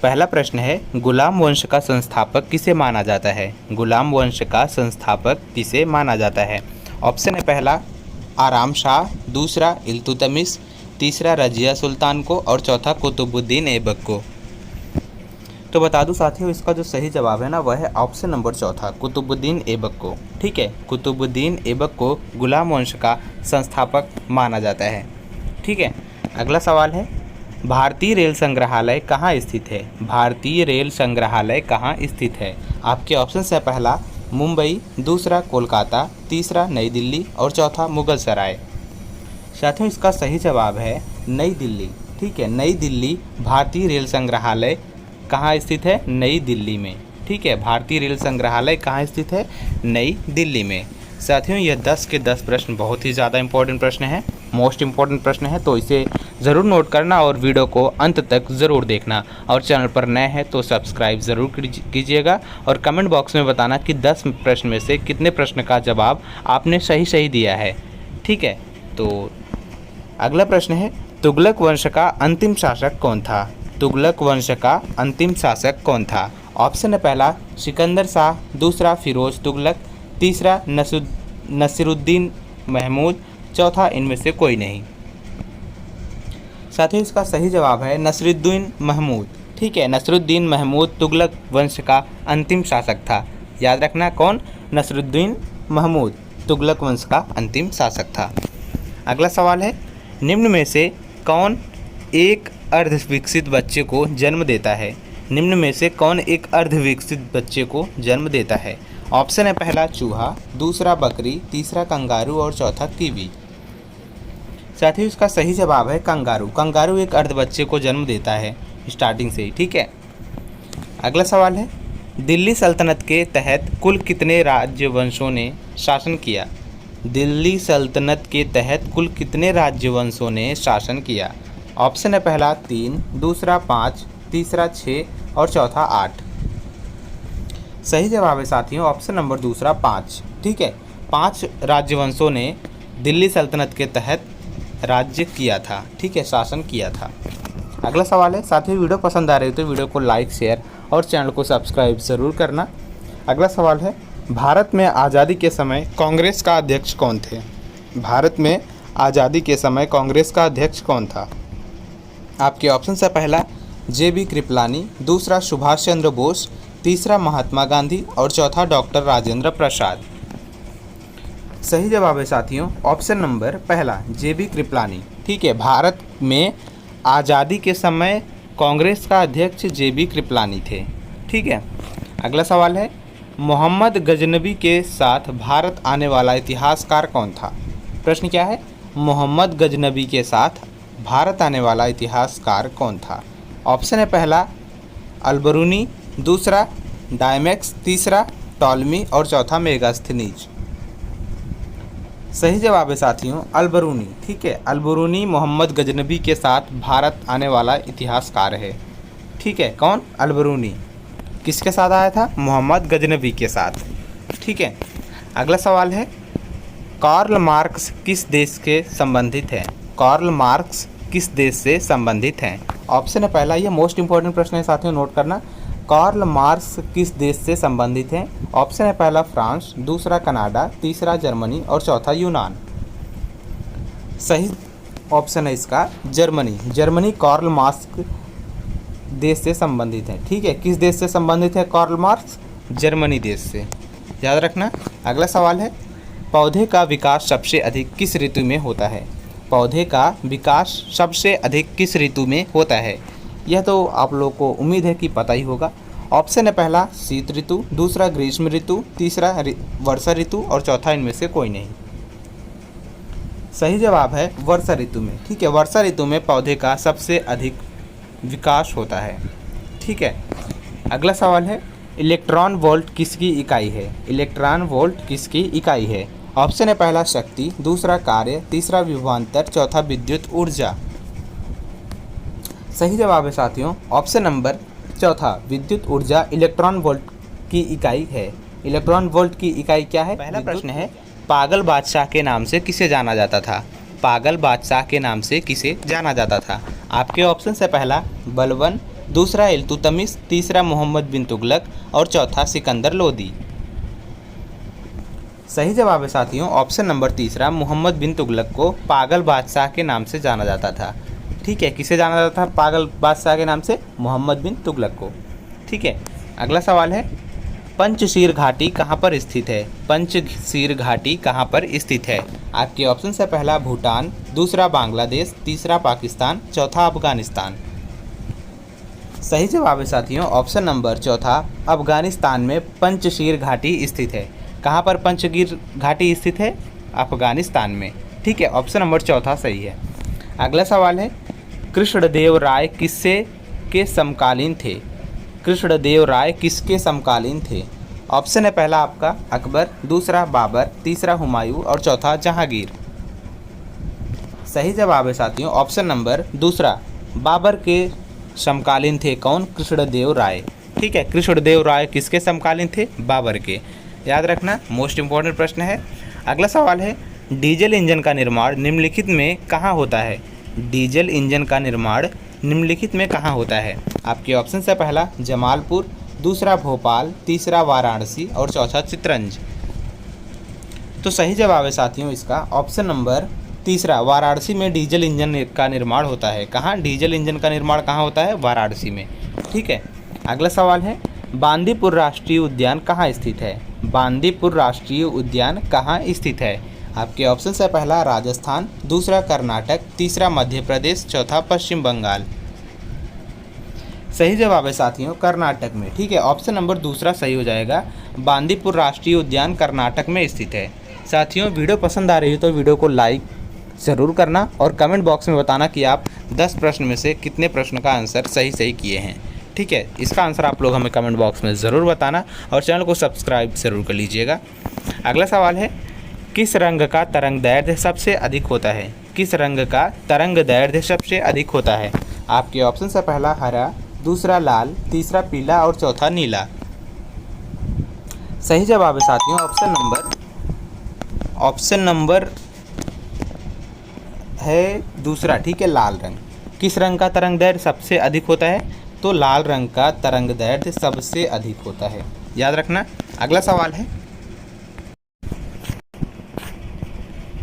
पहला प्रश्न है, गुलाम वंश का संस्थापक किसे माना जाता है? गुलाम वंश का संस्थापक किसे माना जाता है? ऑप्शन है पहला आराम शाह, दूसरा इल्तुतमिश, तीसरा रजिया सुल्तान को और चौथा कुतुबुद्दीन ऐबक को। तो बता दूं साथियों, इसका जो सही जवाब है ना वह है ऑप्शन नंबर चौथा, कुतुबुद्दीन ऐबक को। ठीक है, कुतुबुद्दीन ऐबक को गुलाम वंश का संस्थापक माना जाता है। ठीक है, अगला सवाल है, भारतीय रेल संग्रहालय कहाँ स्थित है? भारतीय रेल संग्रहालय कहाँ स्थित है? आपके ऑप्शन है पहला मुंबई, दूसरा कोलकाता, तीसरा नई दिल्ली और चौथा मुगल सराय। साथियों, इसका सही जवाब है नई दिल्ली। ठीक है, नई दिल्ली भारतीय रेल संग्रहालय कहाँ स्थित है? नई दिल्ली में। ठीक है, भारतीय रेल संग्रहालय कहाँ स्थित है? नई दिल्ली में। साथियों, यह 10 के 10 प्रश्न बहुत ही ज़्यादा इंपॉर्टेंट प्रश्न है, मोस्ट इम्पॉर्टेंट प्रश्न है, तो इसे ज़रूर नोट करना और वीडियो को अंत तक ज़रूर देखना। और चैनल पर नए हैं तो सब्सक्राइब ज़रूर कीजिएगा और कमेंट बॉक्स में बताना कि 10 प्रश्न में से कितने प्रश्न का जवाब आपने सही दिया है। ठीक है, तो अगला प्रश्न है, तुगलक वंश का अंतिम शासक कौन था? तुगलक वंश का अंतिम शासक कौन था? ऑप्शन है पहला सिकंदर शाह, दूसरा फिरोज तुगलक, तीसरा नसीरुद्दीन महमूद, चौथा इनमें से कोई नहीं। साथियों, इसका सही जवाब है नसीरुद्दीन महमूद। ठीक है, नसीरुद्दीन महमूद तुगलक वंश का अंतिम शासक था। याद रखना, कौन? नसीरुद्दीन महमूद तुगलक वंश का अंतिम शासक था। अगला सवाल है, निम्न में से कौन एक अर्धविकसित बच्चे को जन्म देता है? निम्न में से कौन एक अर्धविकसित बच्चे को जन्म देता है? ऑप्शन है पहला चूहा, दूसरा बकरी, तीसरा कंगारू और चौथा कीवी। साथियों, इसका सही जवाब है कंगारू। कंगारू एक अर्ध बच्चे को जन्म देता है स्टार्टिंग से ही। ठीक है, अगला सवाल है, दिल्ली सल्तनत के तहत कुल कितने राजवंशों ने शासन किया? दिल्ली सल्तनत के तहत कुल कितने राजवंशों ने शासन किया? ऑप्शन है पहला 3, दूसरा 5, तीसरा 6 और चौथा 8। सही जवाब है साथियों ऑप्शन नंबर दूसरा 5। ठीक है, 5 राजवंशों ने दिल्ली सल्तनत के तहत राज्य किया था। ठीक है, शासन किया था। अगला सवाल है, साथियों वीडियो पसंद आ रही है तो वीडियो को लाइक, शेयर और चैनल को सब्सक्राइब ज़रूर करना। अगला सवाल है, भारत में आज़ादी के समय कांग्रेस का अध्यक्ष कौन थे? भारत में आज़ादी के समय कांग्रेस का अध्यक्ष कौन था? आपके ऑप्शन है पहला JB कृपलानी, दूसरा सुभाष चंद्र बोस, तीसरा महात्मा गांधी और चौथा डॉक्टर राजेंद्र प्रसाद। सही जवाब है साथियों ऑप्शन नंबर पहला JB कृपलानी। ठीक है, भारत में आज़ादी के समय कांग्रेस का अध्यक्ष JB कृपलानी थे। ठीक है, अगला सवाल है, मोहम्मद गजनबी के साथ भारत आने वाला इतिहासकार कौन था? प्रश्न क्या है? मोहम्मद गजनबी के साथ भारत आने वाला इतिहासकार कौन था? ऑप्शन है पहला अलबरूनी, दूसरा डायमैक्स, तीसरा टॉलमी और चौथा मेगास्थनीज। सही जवाब है साथियों अलबरूनी। ठीक है, अलबरूनी मोहम्मद गजनबी के साथ भारत आने वाला इतिहासकार है। ठीक है, कौन? अलबरूनी। किसके साथ आया था? मोहम्मद गजनबी के साथ। ठीक है, अगला सवाल है, कार्ल मार्क्स किस देश के संबंधित हैं? कार्ल मार्क्स किस देश से संबंधित हैं? ऑप्शन है पहला, ये मोस्ट इंपॉर्टेंट प्रश्न है साथियों, नोट करना। कार्ल मार्क्स किस देश से संबंधित हैं? ऑप्शन है पहला फ्रांस, दूसरा कनाडा, तीसरा जर्मनी और चौथा यूनान। सही ऑप्शन है इसका जर्मनी। जर्मनी कार्ल मार्क्स देश से संबंधित है। ठीक है, किस देश से संबंधित है कार्ल मार्क्स? जर्मनी देश से, याद रखना। अगला सवाल है, पौधे का विकास सबसे अधिक किस ऋतु में होता है? पौधे का विकास सबसे अधिक किस ऋतु में होता है? यह तो आप लोगों को उम्मीद है कि पता ही होगा। ऑप्शन है पहला शीत ऋतु, दूसरा ग्रीष्म ऋतु, तीसरा वर्षा ऋतु और चौथा इनमें से कोई नहीं। सही जवाब है वर्षा ऋतु में। ठीक है, वर्षा ऋतु में पौधे का सबसे अधिक विकास होता है। ठीक है, अगला सवाल है, इलेक्ट्रॉन वोल्ट किसकी इकाई है? इलेक्ट्रॉन वोल्ट किसकी इकाई है? ऑप्शन है पहला शक्ति, दूसरा कार्य, तीसरा विभवांतर, चौथा विद्युत ऊर्जा। सही जवाब है साथियों ऑप्शन नंबर चौथा विद्युत ऊर्जा इलेक्ट्रॉन वोल्ट की इकाई है। इलेक्ट्रॉन वोल्ट की इकाई क्या है? पहला प्रश्न है, पागल बादशाह के नाम से किसे जाना जाता था? पागल बादशाह के नाम से किसे जाना जाता था? आपके ऑप्शन है पहला बलबन, दूसरा इल्तुतमिश, तीसरा मोहम्मद बिन तुगलक और चौथा सिकंदर लोदी। सही जवाब है साथियों ऑप्शन नंबर तीसरा, मोहम्मद बिन तुगलक को पागल बादशाह के नाम से जाना जाता था। ठीक है, किसे जाना जाता था पागल बादशाह के नाम से? मोहम्मद बिन तुगलक को। ठीक है, अगला सवाल है, पंचशीर घाटी कहाँ पर स्थित है? पंचशीर घाटी कहाँ पर स्थित है? आपके ऑप्शन है, पहला भूटान, दूसरा बांग्लादेश, तीसरा पाकिस्तान, चौथा अफगानिस्तान। सही जवाब है साथियों ऑप्शन नंबर चौथा, अफगानिस्तान में पंचशीर घाटी स्थित है। कहाँ पर पंचशीर घाटी स्थित है? अफगानिस्तान में। ठीक है, ऑप्शन नंबर चौथा सही है। अगला सवाल है, कृष्णदेव राय किससे के समकालीन थे? कृष्णदेव राय किसके समकालीन थे? ऑप्शन है, पहला आपका अकबर, दूसरा बाबर, तीसरा हुमायूं और चौथा जहांगीर। सही जवाब है साथियों ऑप्शन नंबर दूसरा, बाबर के समकालीन थे। कौन? कृष्णदेव राय। ठीक है, कृष्णदेव राय किसके समकालीन थे? बाबर के। याद रखना, मोस्ट इंपॉर्टेंट प्रश्न है। अगला सवाल है, डीजल इंजन का निर्माण निम्नलिखित में कहाँ होता है? डीजल इंजन का निर्माण निम्नलिखित में कहाँ होता है? आपके ऑप्शन से, पहला जमालपुर, दूसरा भोपाल, तीसरा वाराणसी और चौथा चित्रंज। तो सही जवाब है साथियों इसका ऑप्शन नंबर तीसरा, वाराणसी में डीजल इंजन का निर्माण होता है। कहाँ डीजल इंजन का निर्माण कहाँ होता है? वाराणसी में। ठीक है, अगला सवाल है, बांदीपुर राष्ट्रीय उद्यान कहाँ स्थित है? बांदीपुर राष्ट्रीय उद्यान कहाँ स्थित है? आपके ऑप्शन है, पहला राजस्थान, दूसरा कर्नाटक, तीसरा मध्य प्रदेश, चौथा पश्चिम बंगाल। सही जवाब है साथियों कर्नाटक में। ठीक है, ऑप्शन नंबर दूसरा सही हो जाएगा, बांदीपुर राष्ट्रीय उद्यान कर्नाटक में स्थित है। साथियों वीडियो पसंद आ रही है तो वीडियो को लाइक ज़रूर करना और कमेंट बॉक्स में बताना कि आप 10 प्रश्न में से कितने प्रश्न का आंसर सही किए हैं। ठीक है, इसका आंसर आप लोग हमें कमेंट बॉक्स में ज़रूर बताना और चैनल को सब्सक्राइब ज़रूर कर लीजिएगा। अगला सवाल है, किस रंग का तरंग दैर्ध्य सबसे अधिक होता है? किस रंग का तरंग दैर्ध्य सबसे अधिक होता है? आपके ऑप्शन है, पहला हरा, दूसरा लाल, तीसरा पीला और चौथा नीला। सही जवाब है साथियों ऑप्शन नंबर है दूसरा। ठीक है, लाल रंग। किस रंग का तरंग दैर्ध्य सबसे अधिक होता है? तो लाल रंग का तरंग दैर्ध्य सबसे अधिक होता है, याद रखना। अगला सवाल है,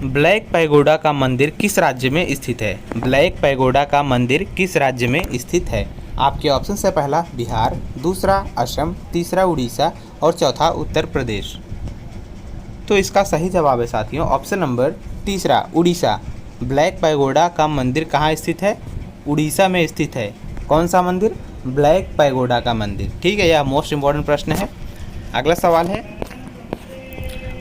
ब्लैक पैगोडा का मंदिर किस राज्य में स्थित है? ब्लैक पैगोडा का मंदिर किस राज्य में स्थित है? आपके ऑप्शन है, पहला बिहार, दूसरा असम, तीसरा उड़ीसा और चौथा उत्तर प्रदेश। तो इसका सही जवाब है साथियों ऑप्शन नंबर तीसरा, उड़ीसा। ब्लैक पैगोडा का मंदिर कहाँ स्थित है? उड़ीसा में स्थित है। कौन सा मंदिर? ब्लैक पैगोडा का मंदिर। ठीक है, यह मोस्ट इम्पॉर्टेंट प्रश्न है। अगला सवाल है,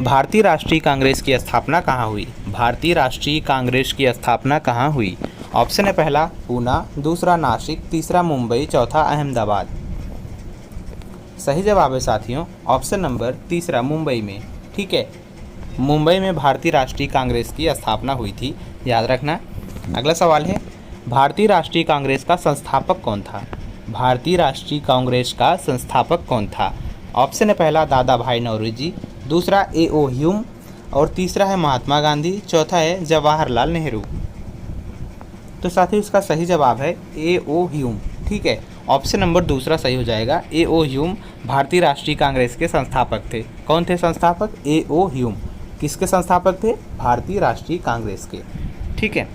भारतीय राष्ट्रीय कांग्रेस की स्थापना कहाँ हुई? भारतीय राष्ट्रीय कांग्रेस की स्थापना कहाँ हुई? ऑप्शन है, पहला पूना, दूसरा नासिक, तीसरा मुंबई, चौथा अहमदाबाद। सही जवाब है साथियों ऑप्शन नंबर तीसरा, मुंबई में। ठीक है, मुंबई में भारतीय राष्ट्रीय कांग्रेस की स्थापना हुई थी, याद रखना। अगला सवाल है, भारतीय राष्ट्रीय कांग्रेस का संस्थापक कौन था? भारतीय राष्ट्रीय कांग्रेस का संस्थापक कौन था? ऑप्शन है, पहला दादा भाई नौरोजी, दूसरा A.O. ह्यूम और तीसरा है महात्मा गांधी, चौथा है जवाहरलाल नेहरू। तो साथियों इसका सही जवाब है A.O. ह्यूम। ठीक है, ऑप्शन नंबर दूसरा सही हो जाएगा। A.O. ह्यूम भारतीय राष्ट्रीय कांग्रेस के संस्थापक थे। कौन थे संस्थापक? A.O. ह्यूम। किसके संस्थापक थे? भारतीय राष्ट्रीय कांग्रेस के। ठीक है,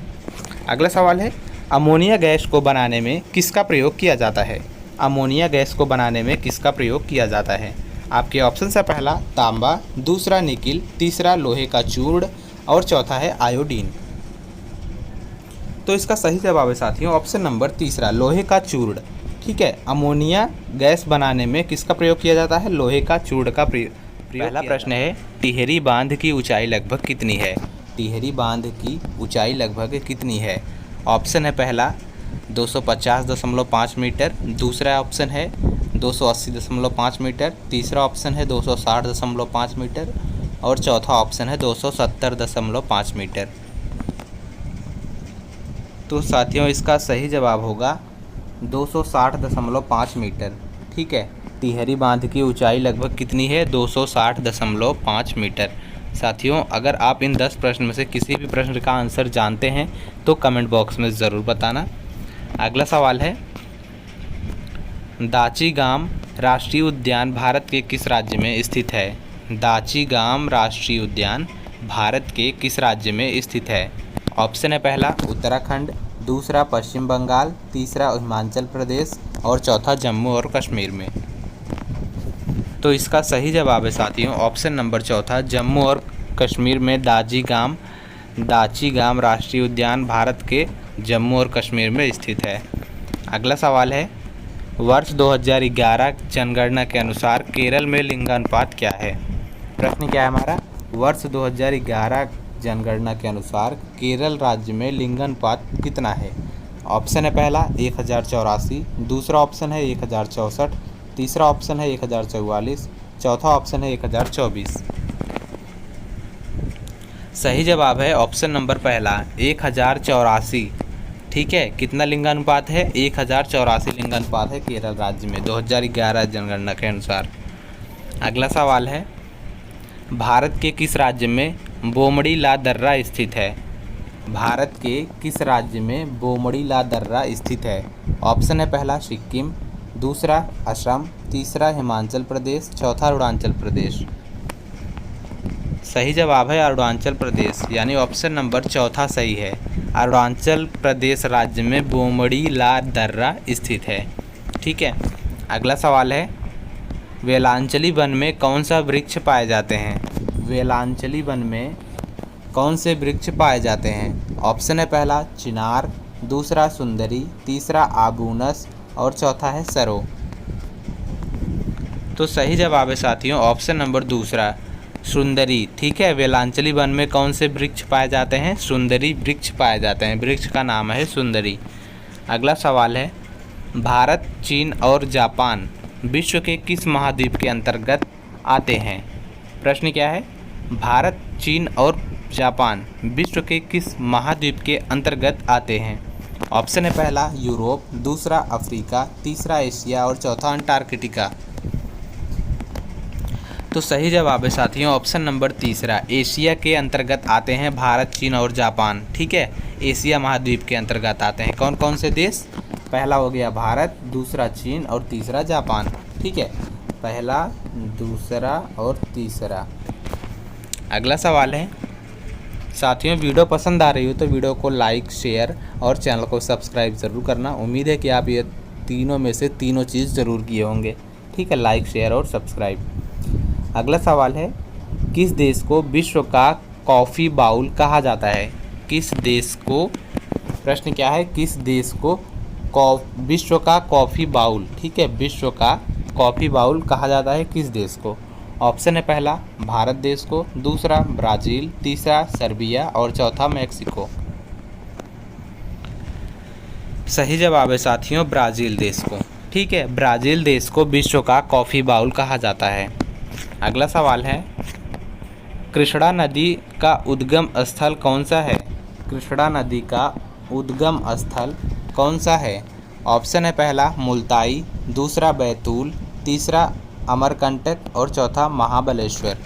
अगला सवाल है, अमोनिया गैस को बनाने में किसका प्रयोग किया जाता है? अमोनिया गैस को बनाने में किसका प्रयोग किया जाता है? आपके ऑप्शन है, पहला तांबा, दूसरा निकिल, तीसरा लोहे का चूर्ण और चौथा है आयोडीन। तो इसका सही जवाब है साथियों ऑप्शन नंबर तीसरा, लोहे का चूर्ण। ठीक है, अमोनिया गैस बनाने में किसका प्रयोग किया जाता है? लोहे का चूर्ण का प्रयोग। पहला प्रश्न है, टिहरी बांध की ऊंचाई लगभग कितनी है? टिहरी बांध की ऊंचाई लगभग कितनी है? ऑप्शन है, पहला 250.5 मीटर, दूसरा ऑप्शन है 280.5 मीटर, तीसरा ऑप्शन है 260.5 मीटर और चौथा ऑप्शन है 270.5 मीटर। तो साथियों इसका सही जवाब होगा 260.5 मीटर। ठीक है, टिहरी बांध की ऊंचाई लगभग कितनी है? 260.5 मीटर। साथियों अगर आप इन 10 प्रश्न में से किसी भी प्रश्न का आंसर जानते हैं तो कमेंट बॉक्स में ज़रूर बताना। अगला सवाल है, दाचीगाम राष्ट्रीय उद्यान भारत के किस राज्य में स्थित है? दाचीगाम राष्ट्रीय उद्यान भारत के किस राज्य में स्थित है? ऑप्शन है पहला उत्तराखंड, दूसरा पश्चिम बंगाल, तीसरा हिमाचल प्रदेश और चौथा जम्मू और कश्मीर में। तो इसका सही जवाब है साथियों ऑप्शन नंबर चौथा, जम्मू और कश्मीर में दाचीगाम राष्ट्रीय उद्यान भारत के जम्मू और कश्मीर में स्थित है। अगला सवाल है, वर्ष 2011 जनगणना के अनुसार केरल में लिंगानुपात क्या है? प्रश्न क्या है हमारा, वर्ष 2011 जनगणना के अनुसार केरल राज्य में लिंगानुपात कितना है? ऑप्शन है पहला 1084, दूसरा ऑप्शन है 1064, तीसरा ऑप्शन है 1044, चौथा ऑप्शन है 1024। सही जवाब है ऑप्शन नंबर पहला 1084। ठीक है, कितना लिंगानुपात है? 1084 लिंगानुपात है केरल राज्य में 2011 जनगणना के अनुसार। अगला सवाल है, भारत के किस राज्य में बोमड़ी ला दर्रा स्थित है? भारत के किस राज्य में बोमड़ी ला दर्रा स्थित है? ऑप्शन है पहला सिक्किम, दूसरा असम, तीसरा हिमाचल प्रदेश, चौथा अरुणाचल प्रदेश। सही जवाब है अरुणाचल प्रदेश, यानी ऑप्शन नंबर चौथा सही है। अरुणाचल प्रदेश राज्य में बोमड़ी ला दर्रा स्थित है। ठीक है, अगला सवाल है, वेलांचली वन में कौन सा वृक्ष पाए जाते हैं? वेलांचली वन में कौन से वृक्ष पाए जाते हैं? ऑप्शन है पहला चिनार, दूसरा सुंदरी, तीसरा आबूनस और चौथा है सरो। तो सही जवाब है साथियों ऑप्शन नंबर दूसरा सुंदरी। ठीक है, वेलांचली वन में कौन से वृक्ष पाए जाते हैं? सुंदरी वृक्ष पाए जाते हैं, वृक्ष का नाम है सुंदरी। अगला सवाल है, भारत, चीन और जापान विश्व के किस महाद्वीप के अंतर्गत आते हैं? प्रश्न क्या है, भारत, चीन और जापान विश्व के किस महाद्वीप के अंतर्गत आते हैं? ऑप्शन है पहला यूरोप, दूसरा अफ्रीका, तीसरा एशिया और चौथा अंटार्कटिका। तो सही जवाब है साथियों ऑप्शन नंबर तीसरा, एशिया के अंतर्गत आते हैं भारत, चीन और जापान। ठीक है, एशिया महाद्वीप के अंतर्गत आते हैं। कौन कौन से देश? पहला हो गया भारत, दूसरा चीन और तीसरा जापान। ठीक है, पहला, दूसरा और तीसरा। अगला सवाल है, साथियों वीडियो पसंद आ रही हो तो वीडियो को लाइक, शेयर और चैनल को सब्सक्राइब ज़रूर करना। उम्मीद है कि आप ये तीनों में से तीनों चीज़ ज़रूर किए होंगे। ठीक है, लाइक, शेयर और सब्सक्राइब। अगला सवाल है, किस देश को विश्व का कॉफ़ी बाउल कहा जाता है? किस देश को, प्रश्न क्या है, किस देश को विश्व का कॉफ़ी बाउल, ठीक है, विश्व का कॉफ़ी बाउल कहा जाता है किस देश को? ऑप्शन है पहला भारत देश को, दूसरा ब्राज़ील, तीसरा सर्बिया और चौथा मैक्सिको। सही जवाब है साथियों ब्राज़ील देश को। ठीक है, ब्राज़ील देश को विश्व का कॉफ़ी बाउल कहा जाता है। अगला सवाल है, कृष्णा नदी का उद्गम स्थल कौन सा है? कृष्णा नदी का उद्गम स्थल कौन सा है? ऑप्शन है पहला मुल्ताई, दूसरा बैतूल, तीसरा अमरकंटक और चौथा महाबलेश्वर।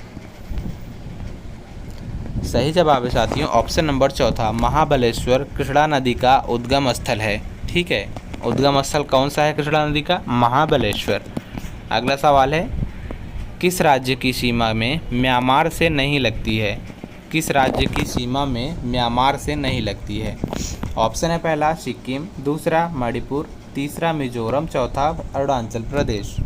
सही जवाब है साथियों ऑप्शन नंबर चौथा, महाबलेश्वर कृष्णा नदी का उद्गम स्थल है। ठीक है, उद्गम स्थल कौन सा है कृष्णा नदी का? महाबलेश्वर। अगला सवाल है, किस राज्य की सीमा में म्यांमार से नहीं लगती है? किस राज्य की सीमा में म्यांमार से नहीं लगती है? ऑप्शन है पहला सिक्किम, दूसरा मणिपुर, तीसरा मिजोरम, चौथा अरुणाचल प्रदेश।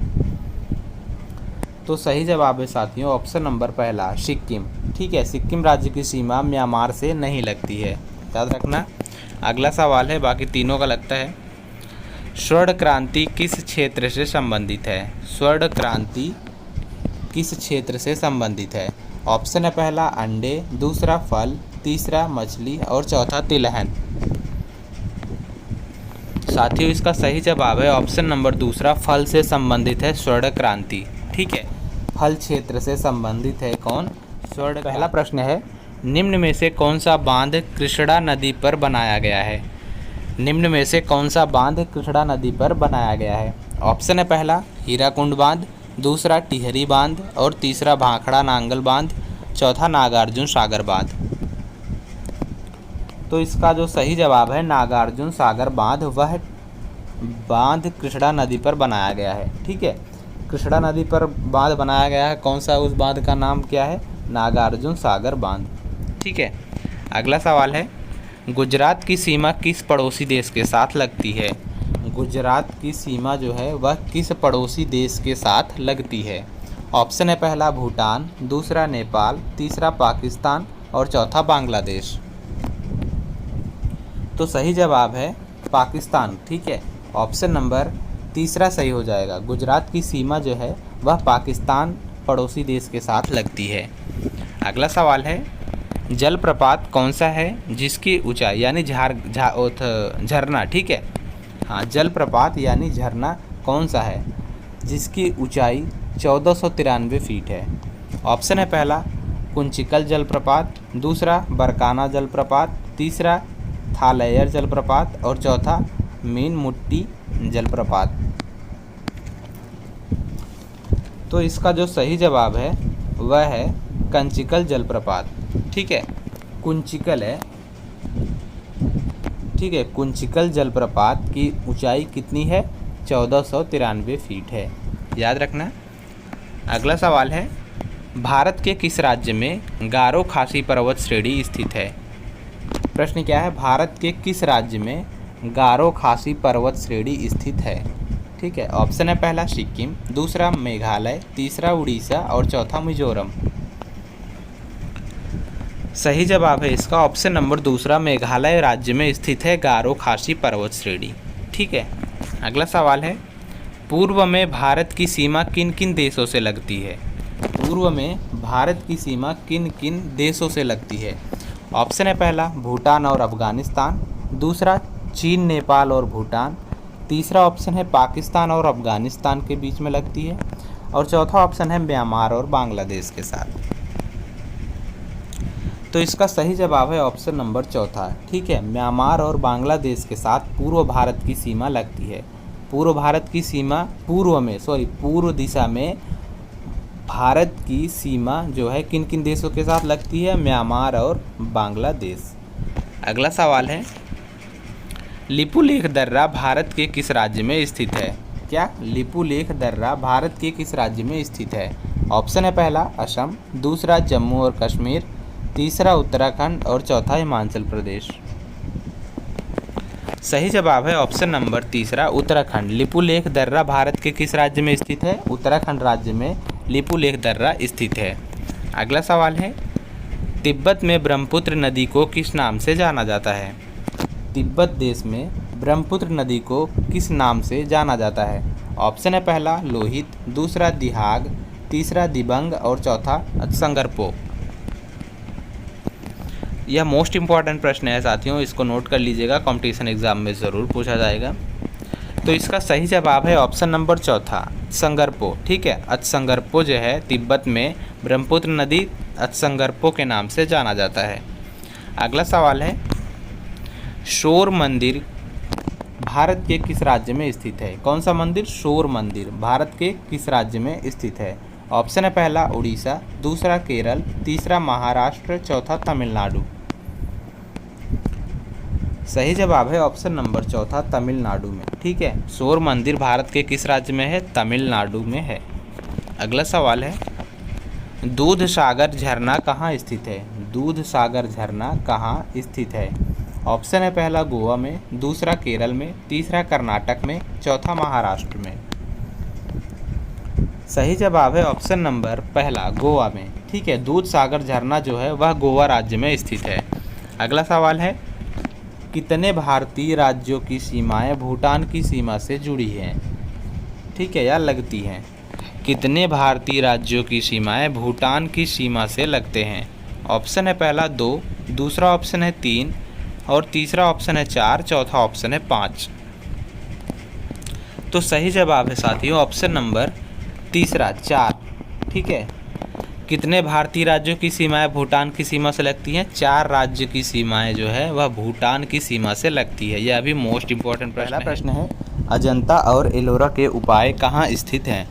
तो सही जवाब है साथियों ऑप्शन नंबर पहला सिक्किम। ठीक है, सिक्किम राज्य की सीमा म्यांमार से नहीं लगती है, याद रखना। अगला सवाल है, बाकी तीनों का लगता है, स्वर्ण क्रांति किस क्षेत्र से संबंधित है? स्वर्ण क्रांति किस क्षेत्र से संबंधित है? ऑप्शन है पहला अंडे, दूसरा फल, तीसरा मछली और चौथा तिलहन। साथियों इसका सही जवाब है ऑप्शन नंबर दूसरा, फल से संबंधित है स्वर्ण क्रांति। ठीक है, फल क्षेत्र से संबंधित है कौन? स्वर्ण। पहला प्रश्न है, निम्न में से कौन सा बांध कृष्णा नदी पर बनाया गया है? निम्न में से कौन सा बांध कृष्णा नदी पर बनाया गया है? ऑप्शन है पहला हीराकुंड बांध, दूसरा टिहरी बांध और तीसरा भाखड़ा नांगल बांध, चौथा नागार्जुन सागर बांध। तो इसका जो सही जवाब है नागार्जुन सागर बांध, वह बांध कृष्णा नदी पर बनाया गया है। ठीक है, कृष्णा नदी पर बांध बनाया गया है। कौन सा, उस बांध का नाम क्या है? नागार्जुन सागर बांध। ठीक है, अगला सवाल है, गुजरात की सीमा किस पड़ोसी देश के साथ लगती है? गुजरात की सीमा जो है वह किस पड़ोसी देश के साथ लगती है? ऑप्शन है पहला भूटान, दूसरा नेपाल, तीसरा पाकिस्तान और चौथा बांग्लादेश। तो सही जवाब है पाकिस्तान। ठीक है, ऑप्शन नंबर तीसरा सही हो जाएगा। गुजरात की सीमा जो है वह पाकिस्तान पड़ोसी देश के साथ लगती है। अगला सवाल है, जलप्रपात कौन सा है जिसकी ऊंचाई यानी झरना, ठीक है, हाँ, जलप्रपात यानी झरना कौन सा है जिसकी ऊंचाई 1493 फीट है? ऑप्शन है पहला कुंचिकल जलप्रपात, दूसरा बरकाना जलप्रपात, तीसरा थालैयर जलप्रपात और चौथा मीनमुट्टी जलप्रपात। तो इसका जो सही जवाब है वह है कंचिकल जलप्रपात। ठीक है, कुंचिकल है। ठीक है, कुंचिकल जलप्रपात की ऊंचाई कितनी है? 1493 फीट है, याद रखना। अगला सवाल है, भारत के किस राज्य में गारो खासी पर्वत श्रेणी स्थित है? प्रश्न क्या है, भारत के किस राज्य में गारो खासी पर्वत श्रेणी स्थित है? ठीक है, ऑप्शन है पहला सिक्किम, दूसरा मेघालय, तीसरा उड़ीसा और चौथा मिजोरम। सही जवाब है इसका ऑप्शन नंबर दूसरा, मेघालय राज्य में स्थित है गारो खासी पर्वत श्रेणी। ठीक है, अगला सवाल है, पूर्व में भारत की सीमा किन किन देशों से लगती है? पूर्व में भारत की सीमा किन किन देशों से लगती है? ऑप्शन है पहला भूटान और अफगानिस्तान, दूसरा चीन, नेपाल और भूटान, तीसरा ऑप्शन है पाकिस्तान और अफगानिस्तान के बीच में लगती है और चौथा ऑप्शन है म्यांमार और बांग्लादेश के साथ। तो इसका सही जवाब है ऑप्शन नंबर चौथा। ठीक है, म्यांमार और बांग्लादेश के साथ पूर्व भारत की सीमा लगती है। पूर्व भारत की सीमा पूर्व दिशा में भारत की सीमा जो है किन किन देशों के साथ लगती है? म्यांमार और बांग्लादेश। अगला सवाल है, लिपुलेख दर्रा भारत के किस राज्य में स्थित है? क्या लिपुलेख दर्रा भारत के किस राज्य में स्थित है? ऑप्शन है पहला असम, दूसरा जम्मू और कश्मीर, तीसरा उत्तराखंड और चौथा हिमाचल प्रदेश। सही जवाब है ऑप्शन नंबर तीसरा, उत्तराखंड। लिपुलेख दर्रा भारत के किस राज्य में स्थित है? उत्तराखंड राज्य में लिपुलेख दर्रा स्थित है। अगला सवाल है, तिब्बत में ब्रह्मपुत्र नदी को किस नाम से जाना जाता है? तिब्बत देश में ब्रह्मपुत्र नदी को किस नाम से जाना जाता है? ऑप्शन है पहला लोहित, दूसरा दिहाग, तीसरा दिबंग और चौथा संगरपो। यह मोस्ट इम्पॉर्टेंट प्रश्न है साथियों, इसको नोट कर लीजिएगा, कंपटीशन एग्जाम में ज़रूर पूछा जाएगा। तो इसका सही जवाब है ऑप्शन नंबर चौथा, संगरपो। ठीक है, अत्संगरपो जो है तिब्बत में ब्रह्मपुत्र नदी अत्संगरपो के नाम से जाना जाता है। अगला सवाल है, शोर मंदिर भारत के किस राज्य में स्थित है? कौन सा मंदिर? शोर मंदिर भारत के किस राज्य में स्थित है? ऑप्शन है पहला उड़ीसा, दूसरा केरल, तीसरा महाराष्ट्र, चौथा तमिलनाडु। सही जवाब है ऑप्शन नंबर चौथा, तमिलनाडु में। ठीक है, शोर मंदिर भारत के किस राज्य में है? तमिलनाडु में है। अगला सवाल है, दूध सागर झरना कहाँ स्थित है? दूध सागर झरना कहाँ स्थित है? ऑप्शन है पहला गोवा में, दूसरा केरल में, तीसरा कर्नाटक में, चौथा महाराष्ट्र में। सही जवाब है ऑप्शन नंबर पहला, गोवा में। ठीक है, दूध सागर झरना जो है वह गोवा राज्य में स्थित है। अगला सवाल है, कितने भारतीय राज्यों की सीमाएं भूटान की सीमा से जुड़ी हैं? ठीक है, या लगती हैं? कितने भारतीय राज्यों की सीमाएं भूटान की सीमा से लगते हैं? ऑप्शन है पहला 2, दूसरा ऑप्शन है 3 और तीसरा ऑप्शन है 4, चौथा ऑप्शन है 5। तो सही जवाब है साथियों ऑप्शन नंबर तीसरा, 4। ठीक है, कितने भारतीय राज्यों की सीमाएं भूटान की सीमा से लगती हैं? 4 राज्य की सीमाएं जो है वह भूटान की सीमा से लगती है। यह भी मोस्ट इम्पोर्टेंट प्रश्न है। अजंता और एलोरा के उपाय कहाँ स्थित हैं?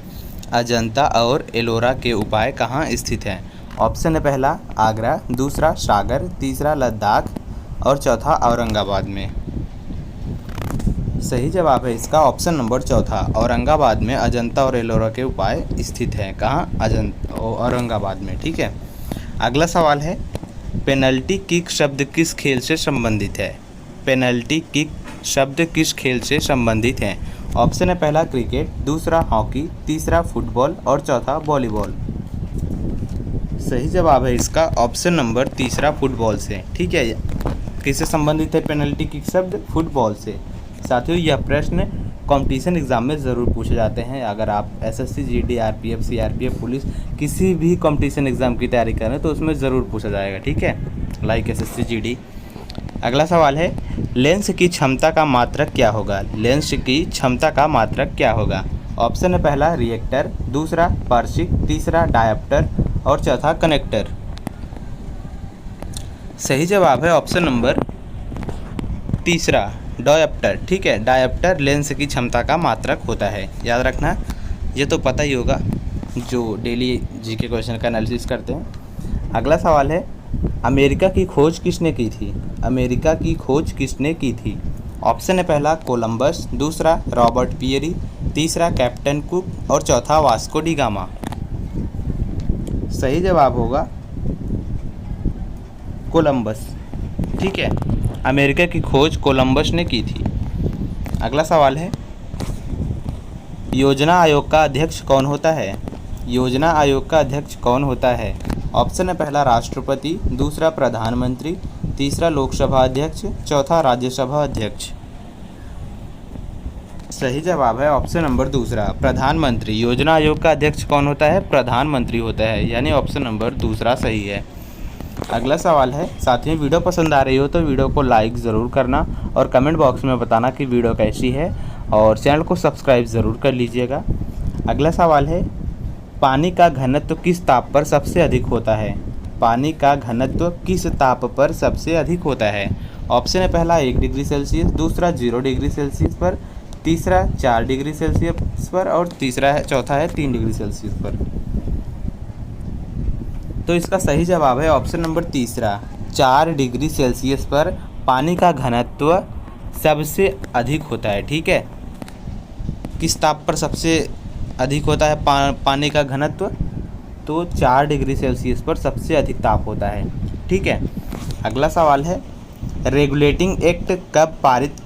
अजंता और एलोरा के उपाय कहाँ स्थित हैं? ऑप्शन है पहला आगरा, दूसरा सागर, तीसरा लद्दाख और चौथा औरंगाबाद में। सही जवाब है इसका ऑप्शन नंबर चौथा, औरंगाबाद में अजंता और एलोरा के उपाय स्थित हैं। कहाँ? औरंगाबाद में। ठीक है, अगला सवाल है, पेनल्टी किक शब्द किस खेल से संबंधित है? पेनल्टी किक शब्द किस खेल से संबंधित है? ऑप्शन है पहला क्रिकेट, दूसरा हॉकी, तीसरा फुटबॉल और चौथा वॉलीबॉल। सही जवाब है इसका ऑप्शन नंबर तीसरा, फुटबॉल से। ठीक है, किससे संबंधित है पेनल्टी किक शब्द? फुटबॉल से। साथियों, यह प्रश्न कंपटीशन एग्जाम में ज़रूर पूछे जाते हैं। अगर आप SSC, GD, RPF, CRPF, police किसी भी कंपटीशन एग्जाम की तैयारी कर रहे हैं तो उसमें ज़रूर पूछा जाएगा। ठीक है, लाइक एसएससी, जीडी। अगला सवाल है, लेंस की क्षमता का मात्रक क्या होगा? लेंस की क्षमता का मात्रक क्या होगा? ऑप्शन है पहला रिएक्टर, दूसरा पार्शिक, तीसरा डायप्टर और चौथा कनेक्टर। सही जवाब है ऑप्शन नंबर तीसरा, डायप्टर। ठीक है, डायप्टर लेंस की क्षमता का मात्रक होता है। याद रखना, ये तो पता ही होगा जो डेली जीके क्वेश्चन का एनालिसिस करते हैं। अगला सवाल है, अमेरिका की खोज किसने की थी? अमेरिका की खोज किसने की थी? ऑप्शन है पहला कोलंबस, दूसरा रॉबर्ट पियरी, तीसरा कैप्टन कुक और चौथा वास्को डी गामा। सही जवाब होगा कोलंबस। ठीक है, अमेरिका की खोज कोलंबस ने की थी। अगला सवाल है, योजना आयोग का अध्यक्ष कौन होता है? योजना आयोग का अध्यक्ष कौन होता है? ऑप्शन है पहला राष्ट्रपति, दूसरा प्रधानमंत्री, तीसरा लोकसभा अध्यक्ष, चौथा राज्यसभा अध्यक्ष। सही जवाब है ऑप्शन नंबर दूसरा, प्रधानमंत्री। योजना आयोग का अध्यक्ष कौन होता है? प्रधानमंत्री होता है, यानी ऑप्शन नंबर दूसरा सही है। अगला सवाल है, साथियों वीडियो पसंद आ रही हो तो वीडियो को लाइक ज़रूर करना और कमेंट बॉक्स में बताना कि वीडियो कैसी है और चैनल को सब्सक्राइब ज़रूर कर लीजिएगा। अगला सवाल है, पानी का घनत्व किस ताप पर सबसे अधिक होता है? पानी का घनत्व किस ताप पर सबसे अधिक होता है? ऑप्शन है पहला 1 डिग्री सेल्सियस, दूसरा 0 डिग्री सेल्सियस पर, तीसरा 4 डिग्री सेल्सियस पर और चौथा है 3 डिग्री सेल्सियस पर। तो इसका सही जवाब है ऑप्शन नंबर तीसरा, 4 डिग्री सेल्सियस पर पानी का घनत्व सबसे अधिक होता है। ठीक है, किस ताप पर सबसे अधिक होता है पानी का घनत्व? तो 4 डिग्री सेल्सियस पर सबसे अधिक ताप होता है। ठीक है, अगला सवाल है, रेगुलेटिंग एक्ट कब पारित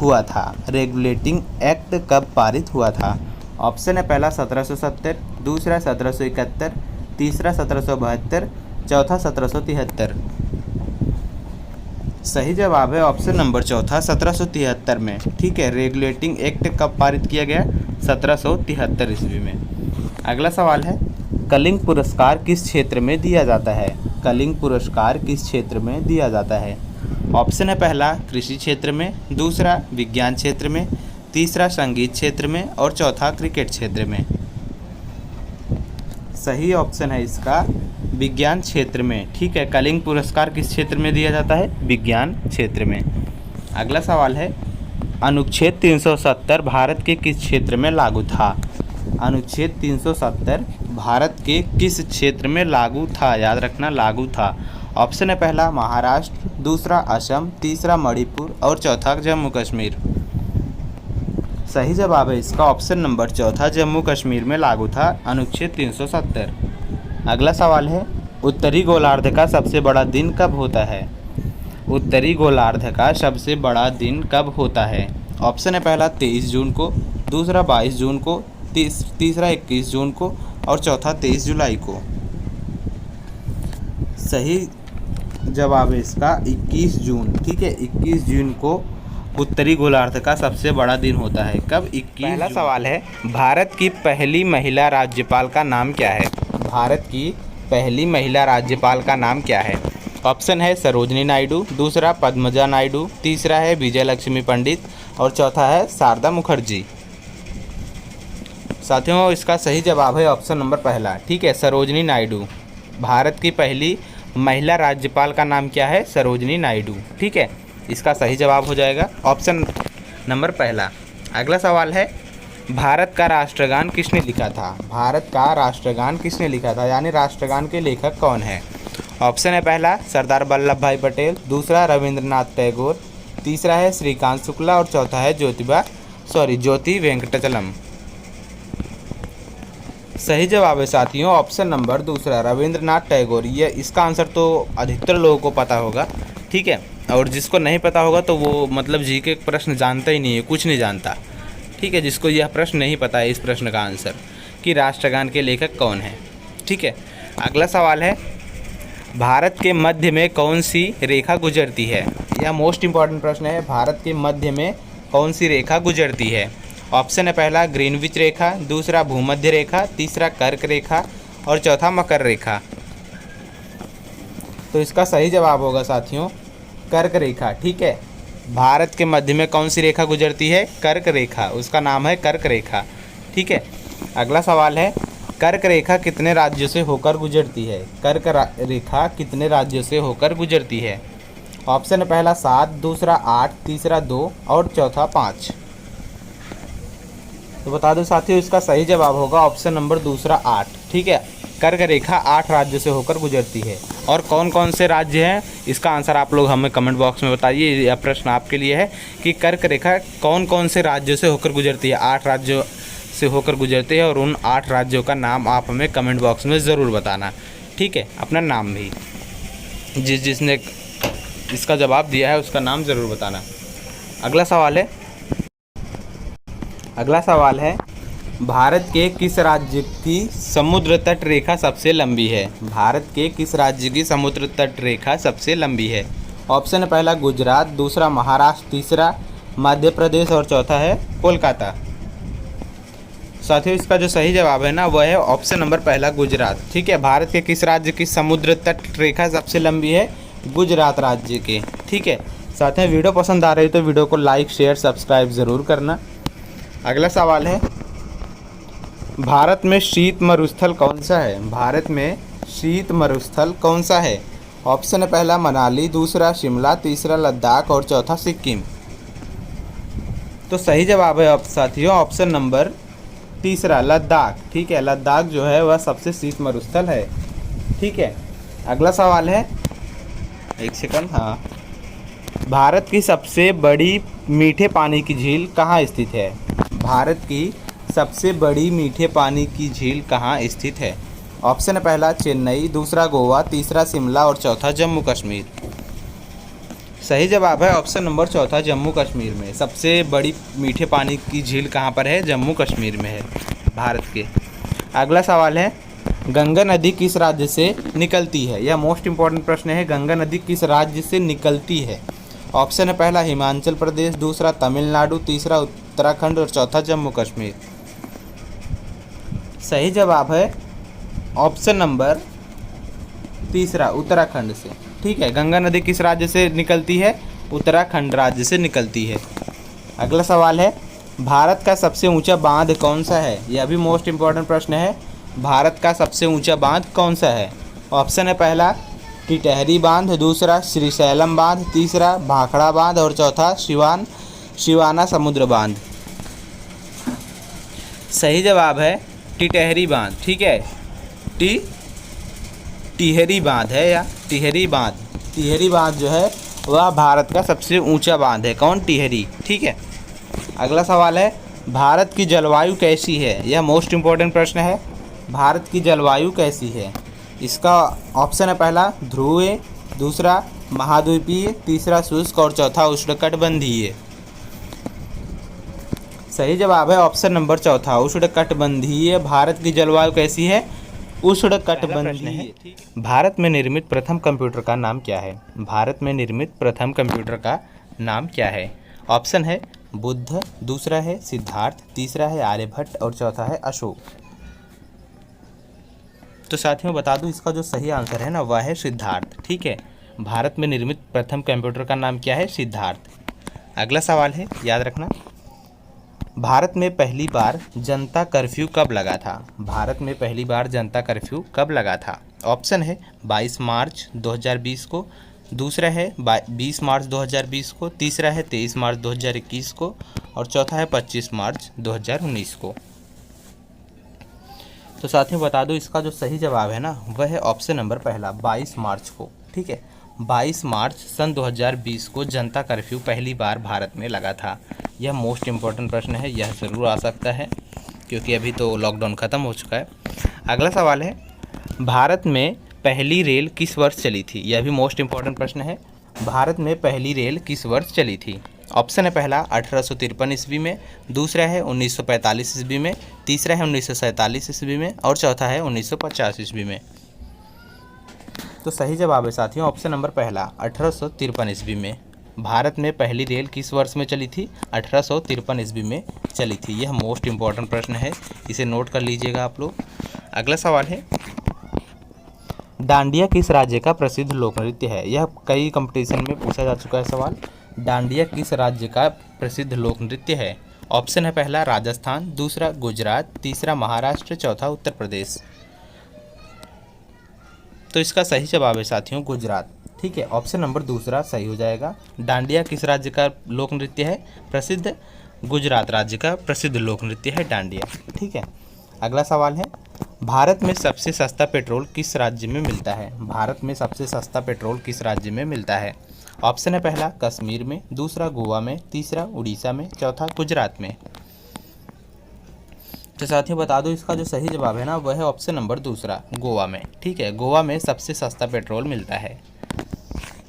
हुआ था? रेगुलेटिंग एक्ट कब पारित हुआ था? ऑप्शन है पहला 1770, दूसरा 1771, तीसरा 1772, चौथा 1773। सही जवाब है ऑप्शन नंबर चौथा, 1773 में। ठीक है, रेगुलेटिंग एक्ट कब पारित किया गया? 1773 ईस्वी में। अगला सवाल है, कलिंग पुरस्कार किस क्षेत्र में दिया जाता है? कलिंग पुरस्कार किस क्षेत्र में दिया जाता है? ऑप्शन है पहला कृषि क्षेत्र में, दूसरा विज्ञान क्षेत्र में, तीसरा संगीत क्षेत्र में और चौथा क्रिकेट क्षेत्र में। सही ऑप्शन है इसका विज्ञान क्षेत्र में। ठीक है, कलिंग पुरस्कार किस क्षेत्र में दिया जाता है? विज्ञान क्षेत्र में। अगला सवाल है, अनुच्छेद 370 भारत के किस क्षेत्र में लागू था? अनुच्छेद 370 भारत के किस क्षेत्र में लागू था? याद रखना, लागू था। ऑप्शन है पहला महाराष्ट्र, दूसरा असम, तीसरा मणिपुर और चौथा जम्मू कश्मीर। सही जवाब है इसका ऑप्शन नंबर चौथा, जम्मू कश्मीर में लागू था अनुच्छेद 370। अगला सवाल है, उत्तरी गोलार्ध का सबसे बड़ा दिन कब होता है? उत्तरी गोलार्ध का सबसे बड़ा दिन कब होता है? ऑप्शन है पहला 23 जून को, दूसरा 22 जून को, तीसरा 21 जून को और चौथा 23 जुलाई को। सही जवाब है इसका 21 जून। ठीक है, 21 जून को उत्तरी गोलार्ध का सबसे बड़ा दिन होता है। कब? 21 पहला सवाल है, भारत की पहली महिला राज्यपाल का नाम क्या है? भारत की पहली महिला राज्यपाल का नाम क्या है? ऑप्शन है सरोजनी नायडू, दूसरा पद्मजा नायडू, तीसरा है विजय लक्ष्मी पंडित और चौथा है शारदा मुखर्जी। साथियों, इसका सही जवाब है ऑप्शन नंबर पहला। ठीक है, सरोजनी नायडू। भारत की पहली महिला राज्यपाल का नाम क्या है? सरोजनी नायडू। ठीक है, इसका सही जवाब हो जाएगा ऑप्शन नंबर पहला। अगला सवाल है, भारत का राष्ट्रगान किसने लिखा था? भारत का राष्ट्रगान किसने लिखा था, यानी राष्ट्रगान के लेखक कौन है? ऑप्शन है पहला सरदार वल्लभ भाई पटेल, दूसरा रविंद्रनाथ टैगोर, तीसरा है श्रीकांत शुक्ला और चौथा है ज्योति वेंकटचलम। सही जवाब है साथियों ऑप्शन नंबर दूसरा रविंद्रनाथ टैगोर। ये इसका आंसर तो अधिकतर लोगों को पता होगा, ठीक है, और जिसको नहीं पता होगा तो वो मतलब जी के प्रश्न जानता ही नहीं है, कुछ नहीं जानता, ठीक है। जिसको यह प्रश्न नहीं पता है इस प्रश्न का आंसर कि राष्ट्रगान के लेखक कौन है, ठीक है। अगला सवाल है भारत के मध्य में कौन सी रेखा गुजरती है। यह मोस्ट इम्पॉर्टेंट प्रश्न है। भारत के मध्य में कौन सी रेखा गुजरती है। ऑप्शन है पहला ग्रीनविच रेखा, दूसरा भूमध्य रेखा, तीसरा कर्क रेखा और चौथा मकर रेखा। तो इसका सही जवाब होगा साथियों कर्क रेखा, ठीक है। भारत के मध्य में कौन सी रेखा गुजरती है, कर्क रेखा, उसका नाम है कर्क रेखा, ठीक है। अगला सवाल है कर्क रेखा कितने राज्यों से होकर गुजरती है। कर्क रेखा कितने राज्यों से होकर गुजरती है। ऑप्शन है पहला 7, दूसरा 8, तीसरा 2 और चौथा 5। तो बता दो साथियों इसका सही जवाब होगा ऑप्शन नंबर दूसरा 8, ठीक है। कर्क रेखा 8 राज्यों से होकर गुजरती है। और कौन कौन से राज्य हैं इसका आंसर आप लोग हमें कमेंट बॉक्स में बताइए। यह प्रश्न आपके लिए है कि कर्क रेखा कौन कौन से राज्यों से होकर गुजरती है। 8 राज्यों से होकर गुजरती है और उन 8 राज्यों का नाम आप हमें कमेंट बॉक्स में ज़रूर बताना, ठीक है। अपना नाम भी जिसने इसका जवाब दिया है उसका नाम ज़रूर बताना। अगला सवाल है भारत के किस राज्य की समुद्र तट रेखा सबसे लंबी है। भारत के किस राज्य की समुद्र तट रेखा सबसे लंबी है। ऑप्शन है पहला गुजरात, दूसरा महाराष्ट्र, तीसरा मध्य प्रदेश और चौथा है कोलकाता। साथियों इसका जो सही जवाब है ना वह है ऑप्शन नंबर पहला गुजरात, ठीक है। भारत के किस राज्य की समुद्र तट रेखा सबसे लंबी है, गुजरात राज्य के, ठीक है। साथ में वीडियो पसंद आ रही है तो वीडियो को लाइक शेयर सब्सक्राइब ज़रूर करना। अगला सवाल है भारत में शीत मरुस्थल कौन सा है। भारत में शीत मरुस्थल कौन सा है। ऑप्शन है पहला मनाली, दूसरा शिमला, तीसरा लद्दाख और चौथा सिक्किम। तो सही जवाब है साथियों ऑप्शन नंबर तीसरा लद्दाख, ठीक है। लद्दाख जो है वह सबसे शीत मरुस्थल है, ठीक है। अगला सवाल है एक सेकंड, हाँ, भारत की सबसे बड़ी मीठे पानी की झील कहाँ स्थित है। भारत की सबसे बड़ी मीठे पानी की झील कहाँ स्थित है। ऑप्शन है पहला चेन्नई, दूसरा गोवा, तीसरा शिमला और चौथा जम्मू कश्मीर। सही जवाब है ऑप्शन नंबर चौथा जम्मू कश्मीर में। सबसे बड़ी मीठे पानी की झील कहाँ पर है, जम्मू कश्मीर में है भारत के। अगला सवाल है गंगा नदी किस राज्य से निकलती है। यह मोस्ट इम्पॉर्टेंट प्रश्न है। गंगा नदी किस राज्य से निकलती है। ऑप्शन है पहला हिमाचल प्रदेश, दूसरा तमिलनाडु, तीसरा उत्तराखंड और चौथा जम्मू कश्मीर। सही जवाब है ऑप्शन नंबर तीसरा उत्तराखंड से, ठीक है। गंगा नदी किस राज्य से निकलती है, उत्तराखंड राज्य से निकलती है। अगला सवाल है भारत का सबसे ऊंचा बांध कौन सा है। यह भी मोस्ट इम्पॉर्टेंट प्रश्न है। भारत का सबसे ऊंचा बांध कौन सा है। ऑप्शन है पहला टिटहरी बांध, दूसरा श्रीशैलम बांध, तीसरा भाखड़ा बांध और चौथा शिवाना समुद्र बांध। सही जवाब है टिटहरी बांध, ठीक है। टिहरी बांध है या टिहरी बांध। टिहरी बांध जो है वह भारत का सबसे ऊंचा बांध है। कौन, टिहरी, ठीक है। अगला सवाल है भारत की जलवायु कैसी है। यह मोस्ट इम्पोर्टेंट प्रश्न है। भारत की जलवायु कैसी है। इसका ऑप्शन है पहला ध्रुवीय, दूसरा महाद्वीपीय, तीसरा शुष्क और चौथा उष्णकटिबंधीय। सही जवाब है ऑप्शन नंबर चौथा उष्णकटिबंधीय। भारत की जलवायु कैसी है, उष्णकटिबंधीय। भारत में निर्मित प्रथम कंप्यूटर का नाम क्या है। भारत में निर्मित प्रथम कंप्यूटर का नाम क्या है। ऑप्शन है बुद्ध, दूसरा है सिद्धार्थ, तीसरा है आर्यभट्ट और चौथा है अशोक। तो साथियों बता दूं इसका जो सही आंसर है ना वह है सिद्धार्थ, ठीक है। भारत में निर्मित प्रथम कंप्यूटर का नाम क्या है, सिद्धार्थ। अगला सवाल है, याद रखना, भारत में पहली बार जनता कर्फ्यू कब लगा था। भारत में पहली बार जनता कर्फ्यू कब लगा था। ऑप्शन है 22 मार्च 2020 को, दूसरा है 20 मार्च 2020 को, तीसरा है 23 मार्च 2021 को और चौथा है 25 मार्च 2019 को। तो साथियों बता दो इसका जो सही जवाब है ना वह है ऑप्शन नंबर पहला 22 मार्च को, ठीक है। 22 मार्च सन 2020 को जनता कर्फ्यू पहली बार भारत में लगा था? यह मोस्ट इम्पॉर्टेंट प्रश्न है, यह ज़रूर आ सकता है क्योंकि अभी तो लॉकडाउन ख़त्म हो चुका है। अगला सवाल है, भारत में पहली रेल किस वर्ष चली थी? यह भी मोस्ट इम्पॉर्टेंट प्रश्न है। भारत में पहली रेल किस वर्ष चली थी? ऑप्शन है पहला 1853 ईस्वी में, दूसरा है 1945 ईस्वी में, तीसरा है 1947 ईस्वी में और चौथा है 1950 ईस्वी में। तो सही जवाब है साथियों ऑप्शन नंबर पहला 1853 ईस्वी में। भारत में पहली रेल किस वर्ष में चली थी? 1853 ईस्वी में चली थी। यह मोस्ट इम्पॉर्टेंट प्रश्न है, इसे नोट कर लीजिएगा आप लोग। अगला सवाल है, डांडिया किस राज्य का प्रसिद्ध लोक नृत्य है? यह कई कंपटीशन में पूछा जा चुका है सवाल। डांडिया किस राज्य का प्रसिद्ध लोक नृत्य है? ऑप्शन है पहला राजस्थान, दूसरा गुजरात, तीसरा महाराष्ट्र, चौथा उत्तर प्रदेश। तो इसका सही जवाब है साथियों गुजरात। ठीक है, ऑप्शन नंबर दूसरा सही हो जाएगा। डांडिया किस राज्य का लोक नृत्य है? प्रसिद्ध गुजरात राज्य का प्रसिद्ध लोक नृत्य है डांडिया। ठीक है, अगला सवाल है, भारत में सबसे सस्ता पेट्रोल किस राज्य में मिलता है? भारत में सबसे सस्ता पेट्रोल किस राज्य में मिलता है? ऑप्शन है पहला कश्मीर में, दूसरा गोवा में, तीसरा उड़ीसा में, चौथा गुजरात में। तो साथियों बता दो इसका जो सही जवाब है ना वह है ऑप्शन नंबर दूसरा गोवा में। ठीक है, गोवा में सबसे सस्ता पेट्रोल मिलता है।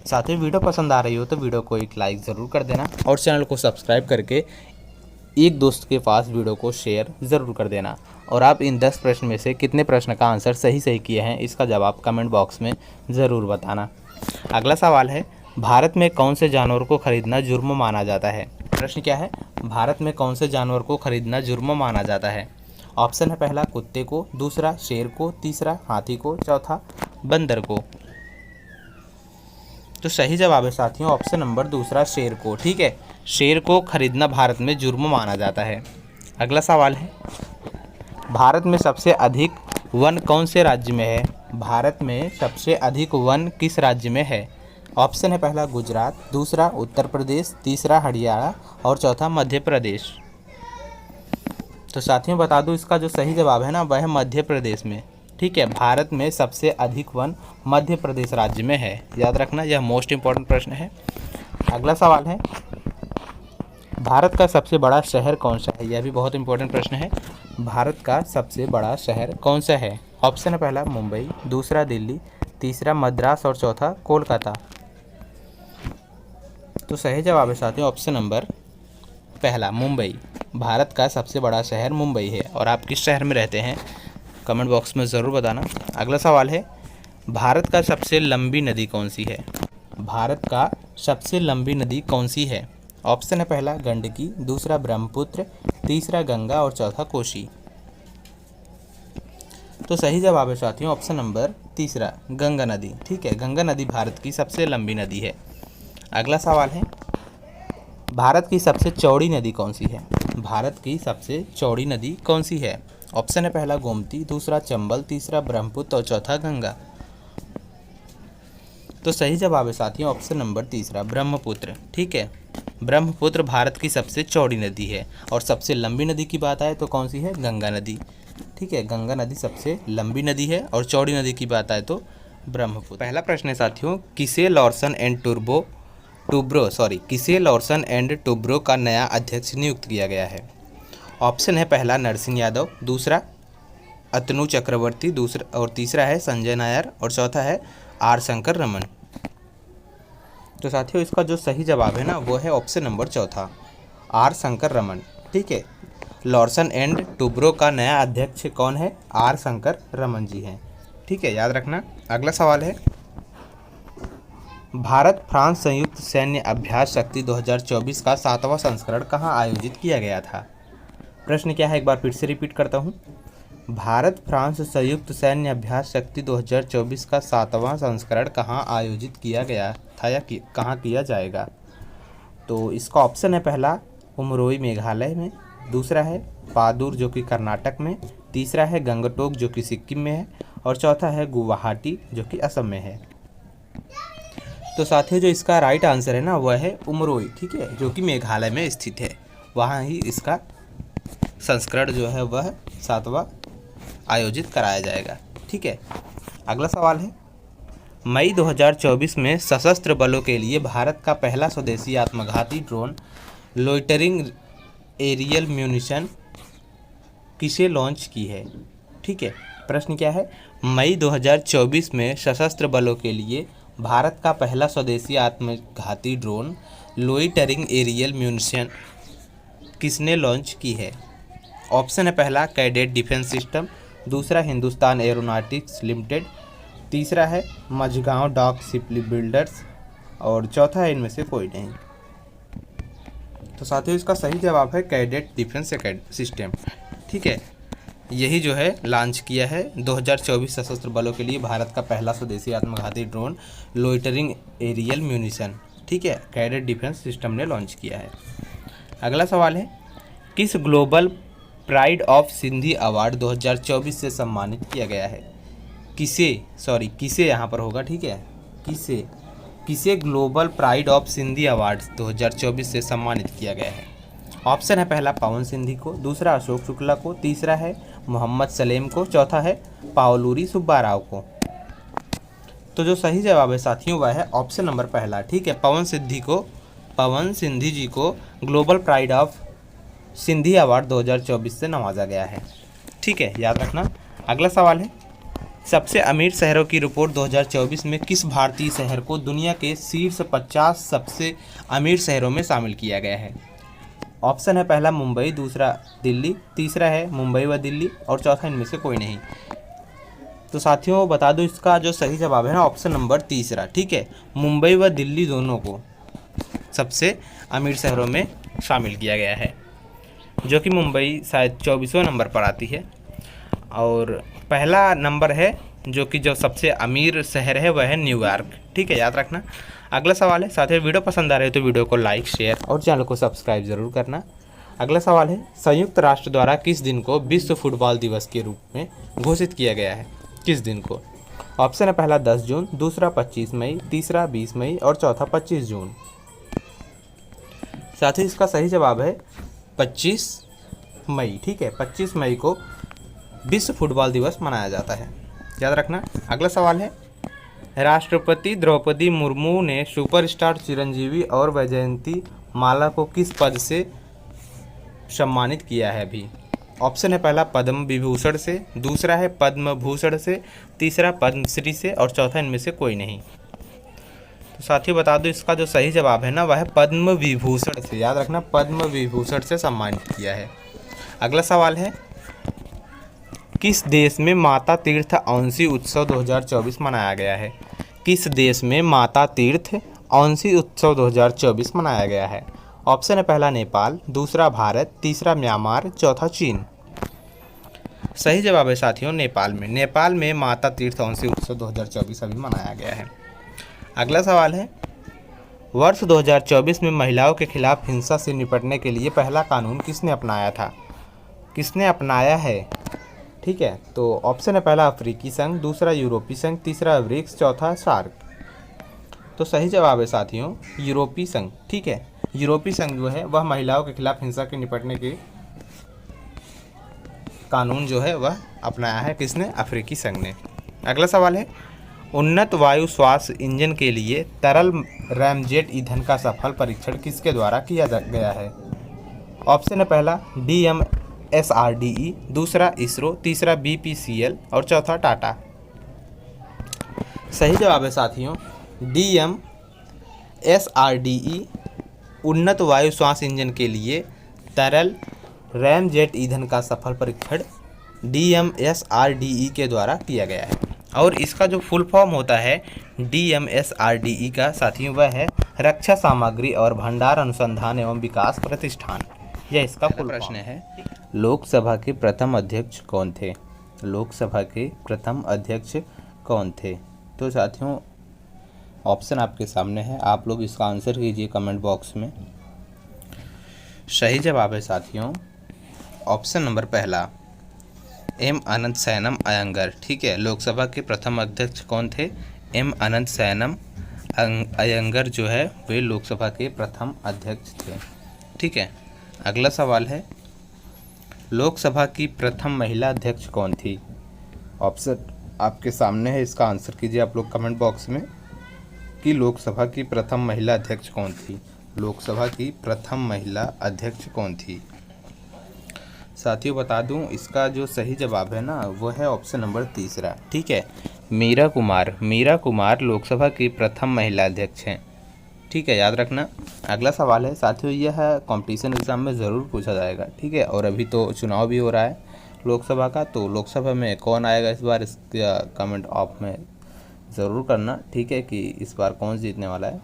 साथियों वीडियो पसंद आ रही हो तो वीडियो को एक लाइक ज़रूर कर देना और चैनल को सब्सक्राइब करके एक दोस्त के पास वीडियो को शेयर ज़रूर कर देना। और आप इन 10 प्रश्न में से कितने प्रश्न का आंसर सही किए हैं इसका जवाब कमेंट बॉक्स में ज़रूर बताना। अगला सवाल है, भारत में कौन से जानवर को खरीदना जुर्म माना जाता है? प्रश्न क्या है, भारत में कौन से जानवर को खरीदना जुर्म माना जाता है? ऑप्शन है पहला कुत्ते को, दूसरा शेर को, तीसरा हाथी को, चौथा बंदर को। तो सही जवाब है साथियों ऑप्शन नंबर दूसरा शेर को। ठीक है, शेर को खरीदना भारत में जुर्म माना जाता है। अगला सवाल है, भारत में सबसे अधिक वन कौन से राज्य में है? भारत में सबसे अधिक वन किस राज्य में है? ऑप्शन है पहला गुजरात, दूसरा उत्तर प्रदेश, तीसरा हरियाणा और चौथा मध्य प्रदेश। तो साथियों बता दूं इसका जो सही जवाब है ना वह है मध्य प्रदेश में। ठीक है, भारत में सबसे अधिक वन मध्य प्रदेश राज्य में है, याद रखना यह मोस्ट इम्पॉर्टेंट प्रश्न है। अगला सवाल है, भारत का सबसे बड़ा शहर कौन सा है? यह भी बहुत इंपॉर्टेंट प्रश्न है। भारत का सबसे बड़ा शहर कौन सा है? ऑप्शन है पहला मुंबई, दूसरा दिल्ली, तीसरा मद्रास और चौथा कोलकाता। तो सही जवाब है साथियों ऑप्शन नंबर पहला मुंबई। भारत का सबसे बड़ा शहर मुंबई है। और आप किस शहर में रहते हैं कमेंट बॉक्स में ज़रूर बताना। अगला सवाल है, भारत का सबसे लंबी नदी कौन सी है? भारत का सबसे लंबी नदी कौन सी है? ऑप्शन है पहला गंडकी, दूसरा ब्रह्मपुत्र, तीसरा गंगा और चौथा कोसी। तो सही जवाब है साथियों ऑप्शन नंबर तीसरा गंगा नदी। ठीक है, गंगा नदी भारत की सबसे लंबी नदी है। अगला सवाल है, भारत की सबसे चौड़ी नदी कौन सी है? भारत की सबसे चौड़ी नदी कौन सी है? ऑप्शन है पहला गोमती, दूसरा चंबल, तीसरा ब्रह्मपुत्र और चौथा गंगा। तो सही जवाब है साथियों ऑप्शन नंबर तीसरा ब्रह्मपुत्र। ठीक है, ब्रह्मपुत्र भारत की सबसे चौड़ी नदी है। और सबसे लंबी नदी की बात आए तो कौन सी है? गंगा नदी। ठीक है, गंगा नदी सबसे लंबी नदी है और चौड़ी नदी की बात आए तो ब्रह्मपुत्र। पहला प्रश्न है साथियों, किसे लॉर्सन एंड टुब्रो का नया अध्यक्ष नियुक्त किया गया है? ऑप्शन है पहला नरसिंह यादव, दूसरा अतनु चक्रवर्ती, दूसरा और तीसरा है संजय नायर और चौथा है आर शंकर रमन। तो साथियों इसका जो सही जवाब है ना वो है ऑप्शन नंबर चौथा आर शंकर रमन। ठीक है, लॉर्सन एंड टुब्रो का नया अध्यक्ष कौन है? आर शंकर रमन जी हैं। ठीक है, याद रखना। अगला सवाल है, भारत फ्रांस संयुक्त सैन्य अभ्यास शक्ति 2024 का 7वां संस्करण कहाँ आयोजित किया गया था? प्रश्न क्या है एक बार फिर से रिपीट करता हूँ। भारत फ्रांस संयुक्त सैन्य अभ्यास शक्ति 2024 का 7वां संस्करण कहाँ आयोजित किया गया था या कहाँ किया जाएगा? तो इसका ऑप्शन है पहला उमरोई मेघालय में, दूसरा है पादुर जो कि कर्नाटक में, तीसरा है गंगटोक जो कि सिक्किम में है और चौथा है गुवाहाटी जो कि असम में है। तो साथियों जो इसका राइट आंसर है ना वह है उमरोई। ठीक है, जो कि मेघालय में स्थित है, वहाँ ही इसका संस्करण जो है वह 7वां आयोजित कराया जाएगा। ठीक है, अगला सवाल है, मई 2024 में सशस्त्र बलों के लिए भारत का पहला स्वदेशी आत्मघाती ड्रोन लोइटरिंग एरियल म्यूनिशन किसे लॉन्च की है। ठीक है, प्रश्न क्या है, मई 2024 में सशस्त्र बलों के लिए भारत का पहला स्वदेशी आत्मघाती ड्रोन लोइटरिंग एरियल म्यूनिशन किसने लॉन्च की है। ऑप्शन है पहला कैडेट डिफेंस सिस्टम, दूसरा हिंदुस्तान एरोनॉटिक्स लिमिटेड, तीसरा है मझगांव डॉक शिप बिल्डर्स और चौथा है इनमें से कोई नहीं। तो साथियों इसका सही जवाब है कैडेट डिफेंस सिस्टम। ठीक है, यही जो है लॉन्च किया है 2024 सशस्त्र बलों के लिए भारत का पहला स्वदेशी आत्मघाती ड्रोन लोइटरिंग एरियल म्यूनिशन। ठीक है, कैडेट डिफेंस सिस्टम ने लॉन्च किया है। अगला सवाल है, किस global pride of Sindhi award 2024 से सम्मानित किया गया है। किसे यहाँ पर होगा। ठीक है, किसे global pride of Sindhi award 2024 से सम्मानित किया गया है। ऑप्शन है पहला पवन सिंधी को, दूसरा अशोक शुक्ला को, तीसरा है मोहम्मद सलेम को, चौथा है पावलूरी सुब्बा राव को। तो जो सही जवाब है साथियों वह है ऑप्शन नंबर पहला। ठीक है, पवन सिंधी जी को global pride of Sindhi award 2024 से नवाजा गया है। ठीक है, याद रखना। अगला सवाल है, सबसे अमीर शहरों की रिपोर्ट 2024 में किस भारतीय शहर को दुनिया के शीर्ष 50 सबसे अमीर शहरों में शामिल किया गया है। ऑप्शन है पहला मुंबई, दूसरा दिल्ली, तीसरा है मुंबई व दिल्ली और चौथा इनमें से कोई नहीं। तो साथियों बता दो इसका जो सही जवाब है ना ऑप्शन नंबर तीसरा। ठीक है, मुंबई व दिल्ली दोनों को सबसे अमीर शहरों में शामिल किया गया है, जो कि मुंबई शायद 24वें नंबर पर आती है और पहला नंबर है जो कि जो सबसे अमीर शहर है वह है न्यूयॉर्क। ठीक है, याद रखना। अगला सवाल है, साथियों वीडियो पसंद आ रहे हो तो वीडियो को लाइक शेयर और चैनल को सब्सक्राइब जरूर करना। अगला सवाल है, संयुक्त राष्ट्र द्वारा किस दिन को विश्व फुटबॉल दिवस के रूप में घोषित किया गया है। किस दिन को। ऑप्शन है पहला 10 जून, दूसरा 25 मई, तीसरा 20 मई और चौथा 25 जून। साथ ही इसका सही जवाब है 25 मई। ठीक है, 25 मई को विश्व फुटबॉल दिवस मनाया जाता है, याद रखना। अगला सवाल है, राष्ट्रपति द्रौपदी मुर्मू ने सुपरस्टार चिरंजीवी और वैजयंती माला को किस पद से सम्मानित किया है अभी। ऑप्शन है पहला पद्म विभूषण से, दूसरा है पद्म भूषण से, तीसरा पद्मश्री से और चौथा इनमें से कोई नहीं। तो साथियों बता दो इसका जो सही जवाब है ना वह है पद्म विभूषण से, याद रखना, पद्म विभूषण से सम्मानित किया है। अगला सवाल है, किस देश में माता तीर्थ औंसी उत्सव 2024 मनाया गया है। किस देश में माता तीर्थ औंसी उत्सव 2024 मनाया गया है। ऑप्शन है पहला नेपाल, दूसरा भारत, तीसरा म्यांमार, चौथा चीन। सही जवाब है साथियों नेपाल में माता तीर्थ औंसी उत्सव 2024 अभी मनाया गया है। अगला सवाल है, वर्ष 2024 में महिलाओं के खिलाफ हिंसा से निपटने के लिए पहला कानून किसने अपनाया है। ठीक है, तो ऑप्शन है पहला अफ्रीकी संघ, दूसरा यूरोपीय संघ, तीसरा ब्रिक्स, चौथा सार्क। तो सही जवाब है साथियों यूरोपीय संघ। ठीक है, यूरोपीय संघ जो है वह महिलाओं के खिलाफ हिंसा के निपटने के कानून जो है वह अपनाया है किसने, अफ्रीकी संघ ने। अगला सवाल है, उन्नत वायु श्वास इंजन के लिए तरल रैमजेट ईंधन का सफल परीक्षण किसके द्वारा किया गया है। ऑप्शन है पहला DMSRDE, दूसरा इसरो, तीसरा BPCL और चौथा टाटा। सही जवाब है साथियों DMSRDE, उन्नत वायु श्वास इंजन के लिए तरल रैमजेट ईंधन का सफल परीक्षण DMSRDE के द्वारा किया गया है। और इसका जो फुल फॉर्म होता है DMSRDE का साथियों वह है रक्षा सामग्री और भंडार अनुसंधान एवं विकास प्रतिष्ठान। यह इसका फुल प्रश्न है, लोकसभा के प्रथम अध्यक्ष कौन थे। लोकसभा के प्रथम अध्यक्ष कौन थे। तो साथियों ऑप्शन आपके सामने है, आप लोग इसका आंसर कीजिए कमेंट बॉक्स में। सही जवाब है साथियों ऑप्शन नंबर पहला M अनंत सैनम अयंगर। ठीक है, लोकसभा के प्रथम अध्यक्ष कौन थे, M अनंत सैनम अयंगर जो है वे लोकसभा के प्रथम अध्यक्ष थे। ठीक है, अगला सवाल है, लोकसभा की प्रथम महिला अध्यक्ष कौन थी। ऑप्शन आपके सामने है, इसका आंसर कीजिए आप लोग कमेंट बॉक्स में कि लोकसभा की प्रथम महिला अध्यक्ष कौन थी। लोकसभा की प्रथम महिला अध्यक्ष कौन थी। साथियों बता दूं, इसका जो सही जवाब है ना वो है ऑप्शन नंबर तीसरा। ठीक है, मीरा कुमार। मीरा कुमार लोकसभा की प्रथम महिला अध्यक्ष हैं। ठीक है, याद रखना। अगला सवाल है साथियों, यह कंपटीशन एग्ज़ाम में ज़रूर पूछा जाएगा। ठीक है, और अभी तो चुनाव भी हो रहा है लोकसभा का, तो लोकसभा में कौन आएगा इस बार, इसका कमेंट आप में ज़रूर करना। ठीक है, कि इस बार कौन जीतने वाला है।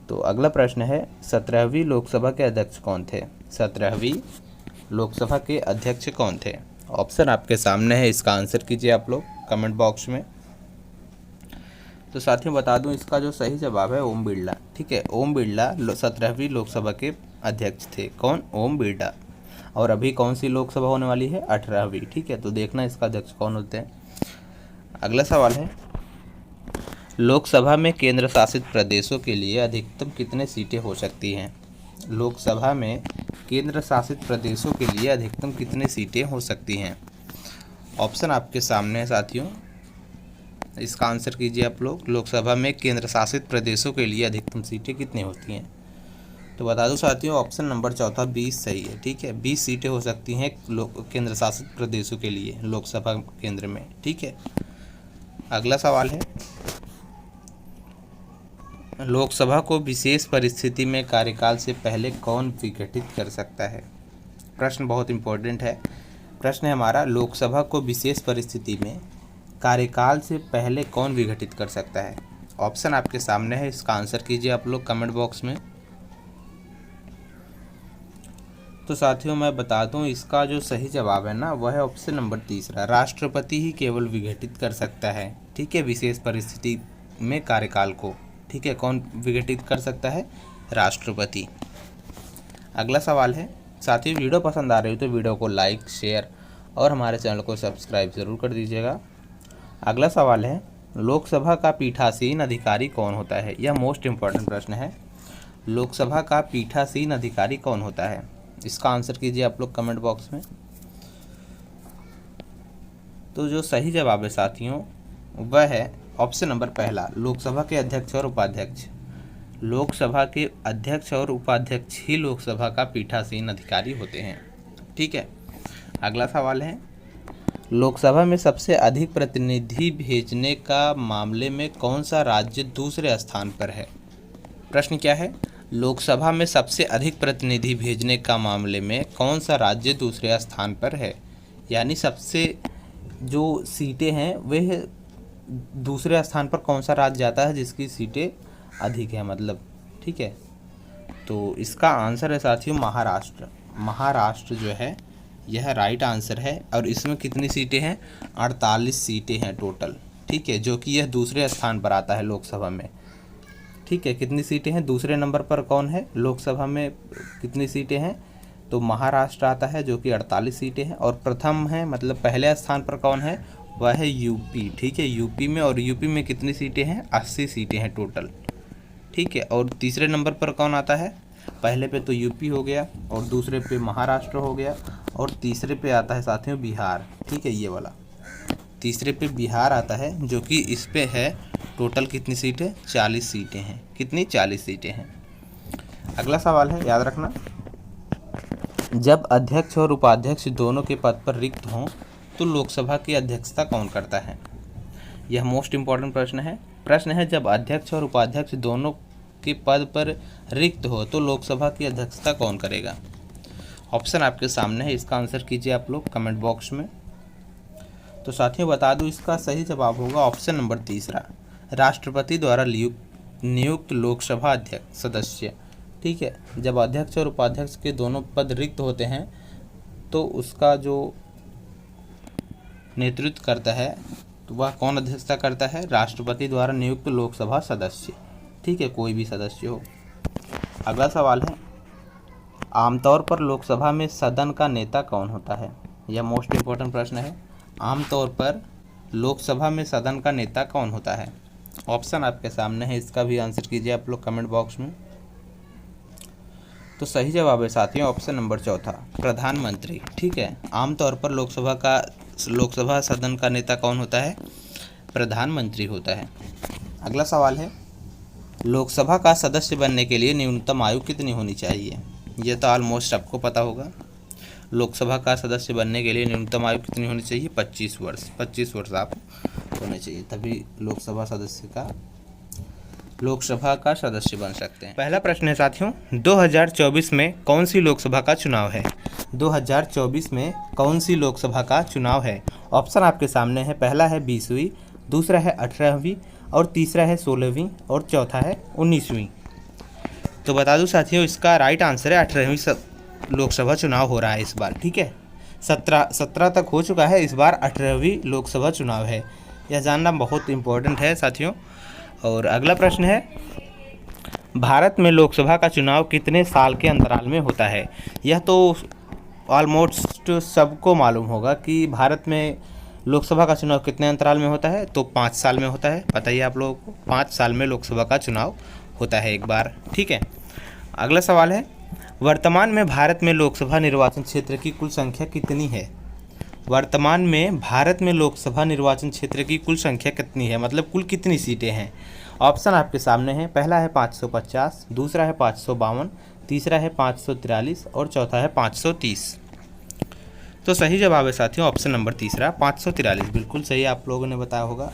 तो अगला प्रश्न है, 17वीं लोकसभा के अध्यक्ष कौन थे। 17वीं लोकसभा के अध्यक्ष कौन थे। ऑप्शन आपके सामने है, इसका आंसर कीजिए आप लोग कमेंट बॉक्स में। तो साथियों बता दूं, इसका जो सही जवाब है ओम बिरला। ठीक है, ओम बिरला 17वीं लोकसभा के अध्यक्ष थे। कौन, ओम बिरला। और अभी कौन सी लोकसभा होने वाली है, 18वीं। ठीक है, तो देखना इसका अध्यक्ष कौन होते हैं। अगला सवाल है, लोकसभा में केंद्र शासित प्रदेशों के लिए अधिकतम कितने सीटें हो सकती हैं। लोकसभा में केंद्र शासित प्रदेशों के लिए अधिकतम कितनी सीटें हो सकती हैं। ऑप्शन आपके सामने है साथियों, इसका आंसर कीजिए आप लोग। लोकसभा में केंद्र शासित प्रदेशों के लिए अधिकतम सीटें कितनी होती हैं। तो बता दूं साथियों, ऑप्शन नंबर चौथा 20 सही है। ठीक है, 20 सीटें हो सकती हैं केंद्र शासित प्रदेशों के लिए लोकसभा केंद्र में। ठीक है, अगला सवाल है, लोकसभा को विशेष परिस्थिति में कार्यकाल से पहले कौन विघटित कर सकता है। प्रश्न बहुत इंपॉर्टेंट है। प्रश्न है हमारा, लोकसभा को विशेष परिस्थिति में कार्यकाल से पहले कौन विघटित कर सकता है। ऑप्शन आपके सामने है, इसका आंसर कीजिए आप लोग कमेंट बॉक्स में। तो साथियों मैं बता दूं, इसका जो सही जवाब है ना वह है ऑप्शन नंबर तीसरा, राष्ट्रपति ही केवल विघटित कर सकता है। ठीक है, विशेष परिस्थिति में कार्यकाल को। ठीक है, कौन विघटित कर सकता है, राष्ट्रपति। अगला सवाल है साथियों, वीडियो पसंद आ रही हो तो वीडियो को लाइक, शेयर और हमारे चैनल को सब्सक्राइब ज़रूर कर दीजिएगा। अगला सवाल है, लोकसभा का पीठासीन अधिकारी कौन होता है। यह मोस्ट इम्पॉर्टेंट प्रश्न है। लोकसभा का पीठासीन अधिकारी कौन होता है, इसका आंसर कीजिए आप लोग कमेंट बॉक्स में। तो जो सही जवाब है साथियों वह है ऑप्शन नंबर पहला, लोकसभा के अध्यक्ष और उपाध्यक्ष। लोकसभा के अध्यक्ष और उपाध्यक्ष ही लोकसभा का पीठासीन अधिकारी होते हैं। ठीक है, अगला सवाल है, लोकसभा में सबसे अधिक प्रतिनिधि भेजने का मामले में कौन सा राज्य दूसरे स्थान पर है। प्रश्न क्या है, लोकसभा में सबसे अधिक प्रतिनिधि भेजने का मामले में कौन सा राज्य दूसरे स्थान पर है। यानी सबसे जो सीटें हैं वह दूसरे स्थान पर कौन सा राज्य जाता है जिसकी सीटें अधिक है मतलब। ठीक है, तो इसका आंसर है साथियों महाराष्ट्र। महाराष्ट्र जो है यह राइट आंसर है। और इसमें कितनी सीटें हैं, 48 सीटें हैं टोटल। ठीक है, जो कि यह दूसरे स्थान पर आता है लोकसभा में। ठीक है, कितनी सीटें हैं, दूसरे नंबर पर कौन है लोकसभा में, कितनी सीटें हैं, तो महाराष्ट्र आता है जो कि 48 सीटें हैं। और प्रथम है मतलब पहले स्थान पर कौन है, वह है यूपी। ठीक है, यूपी में, और यूपी में कितनी सीटें हैं, 80 सीटें हैं टोटल। ठीक है, और तीसरे नंबर पर कौन आता है, पहले पे तो यूपी हो गया और दूसरे पे महाराष्ट्र हो गया और तीसरे पे आता है साथियों बिहार। ठीक है, ये वाला तीसरे पे बिहार आता है जो कि इस पे है टोटल कितनी सीटें, 40 सीटें हैं। कितनी, 40 सीटें हैं। अगला सवाल है, याद रखना, जब अध्यक्ष और उपाध्यक्ष दोनों के पद पर रिक्त हों तो लोकसभा की अध्यक्षता कौन करता है। यह मोस्ट इम्पॉर्टेंट प्रश्न है। प्रश्न है, जब अध्यक्ष और उपाध्यक्ष दोनों के पद पर रिक्त हो तो लोकसभा की अध्यक्षता कौन करेगा। ऑप्शन आपके सामने है, इसका आंसर कीजिए आप लोग कमेंट बॉक्स में। तो साथियों बता दूं, इसका सही जवाब होगा ऑप्शन नंबर तीसरा, राष्ट्रपति द्वारा नियुक्त लोकसभा अध्यक्ष सदस्य। ठीक है, जब अध्यक्ष और उपाध्यक्ष के दोनों पद रिक्त होते हैं तो उसका जो नेतृत्व करता है तो वह कौन अध्यक्षता करता है, राष्ट्रपति द्वारा नियुक्त लोकसभा सदस्य। ठीक है, कोई भी सदस्य हो। अगला सवाल है, आमतौर पर लोकसभा में सदन का नेता कौन होता है। यह मोस्ट इम्पोर्टेंट प्रश्न है। आमतौर पर लोकसभा में सदन का नेता कौन होता है। ऑप्शन आपके सामने है, इसका भी आंसर कीजिए आप लोग कमेंट बॉक्स में। तो सही जवाब है साथियों ऑप्शन नंबर चौथा, प्रधानमंत्री। ठीक है, आमतौर पर लोकसभा सदन का नेता कौन होता है, प्रधानमंत्री होता है। अगला सवाल है, लोकसभा का सदस्य बनने के लिए न्यूनतम आयु कितनी होनी चाहिए? ये तो ऑलमोस्ट सबको पता होगा। लोकसभा का सदस्य बनने के लिए न्यूनतम आयु कितनी होनी चाहिए? 25 वर्ष। 25 वर्ष आप होने चाहिए, तभी लोकसभा का सदस्य बन सकते हैं। पहला प्रश्न है साथियों, 2024 में कौन सी लोकसभा का चुनाव है? 2024 में कौन सी लोकसभा का चुनाव है? ऑप्शन आपके सामने है। पहला है 20वीं, दूसरा है 18वीं, और तीसरा है 16वीं, और चौथा है 19वीं। तो बता दूं साथियों, इसका राइट आंसर है 18वीं लोकसभा चुनाव हो रहा है इस बार। ठीक है, 17 तक हो चुका है, इस बार 18वीं लोकसभा चुनाव है। यह जानना बहुत इम्पोर्टेंट है साथियों। और अगला प्रश्न है, भारत में लोकसभा का चुनाव कितने साल के अंतराल में होता है? यह तो ऑलमोस्ट सबको मालूम होगा कि भारत में लोकसभा का चुनाव कितने अंतराल में होता है। तो 5 साल में होता है। बताइए आप लोगों को, 5 साल में लोकसभा का चुनाव होता है एक बार। ठीक है, अगला सवाल है, वर्तमान में भारत में लोकसभा निर्वाचन क्षेत्र की कुल संख्या कितनी है? वर्तमान में भारत में लोकसभा निर्वाचन क्षेत्र की कुल संख्या कितनी है, मतलब कुल कितनी सीटें हैं? ऑप्शन आपके सामने हैं। पहला है 550, दूसरा है 552, तीसरा है 543, और चौथा है 530। तो सही जवाब है साथियों ऑप्शन नंबर तीसरा, 543। बिल्कुल सही आप लोगों ने बताया होगा।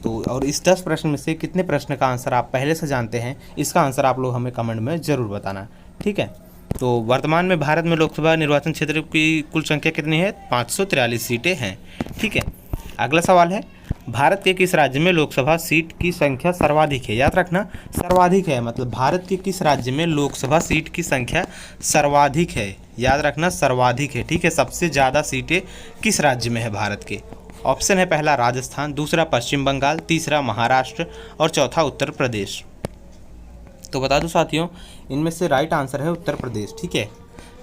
तो और इस 10 प्रश्न में से कितने प्रश्न का आंसर आप पहले से जानते हैं, इसका आंसर आप लोग हमें कमेंट में ज़रूर बताना। ठीक है, तो वर्तमान में भारत में लोकसभा निर्वाचन क्षेत्र की कुल संख्या कितनी है? 543 सीटें हैं। ठीक है, अगला सवाल है, भारत के किस राज्य में लोकसभा सीट की संख्या सर्वाधिक है? याद रखना, सर्वाधिक है, मतलब भारत के किस राज्य में लोकसभा सीट की संख्या सर्वाधिक है? याद रखना, सर्वाधिक है। ठीक है, सबसे ज़्यादा सीटें किस राज्य में है भारत के? ऑप्शन है, पहला राजस्थान, दूसरा पश्चिम बंगाल, तीसरा महाराष्ट्र, और चौथा उत्तर प्रदेश। तो बता दूं साथियों, इनमें से राइट आंसर है उत्तर प्रदेश। ठीक है,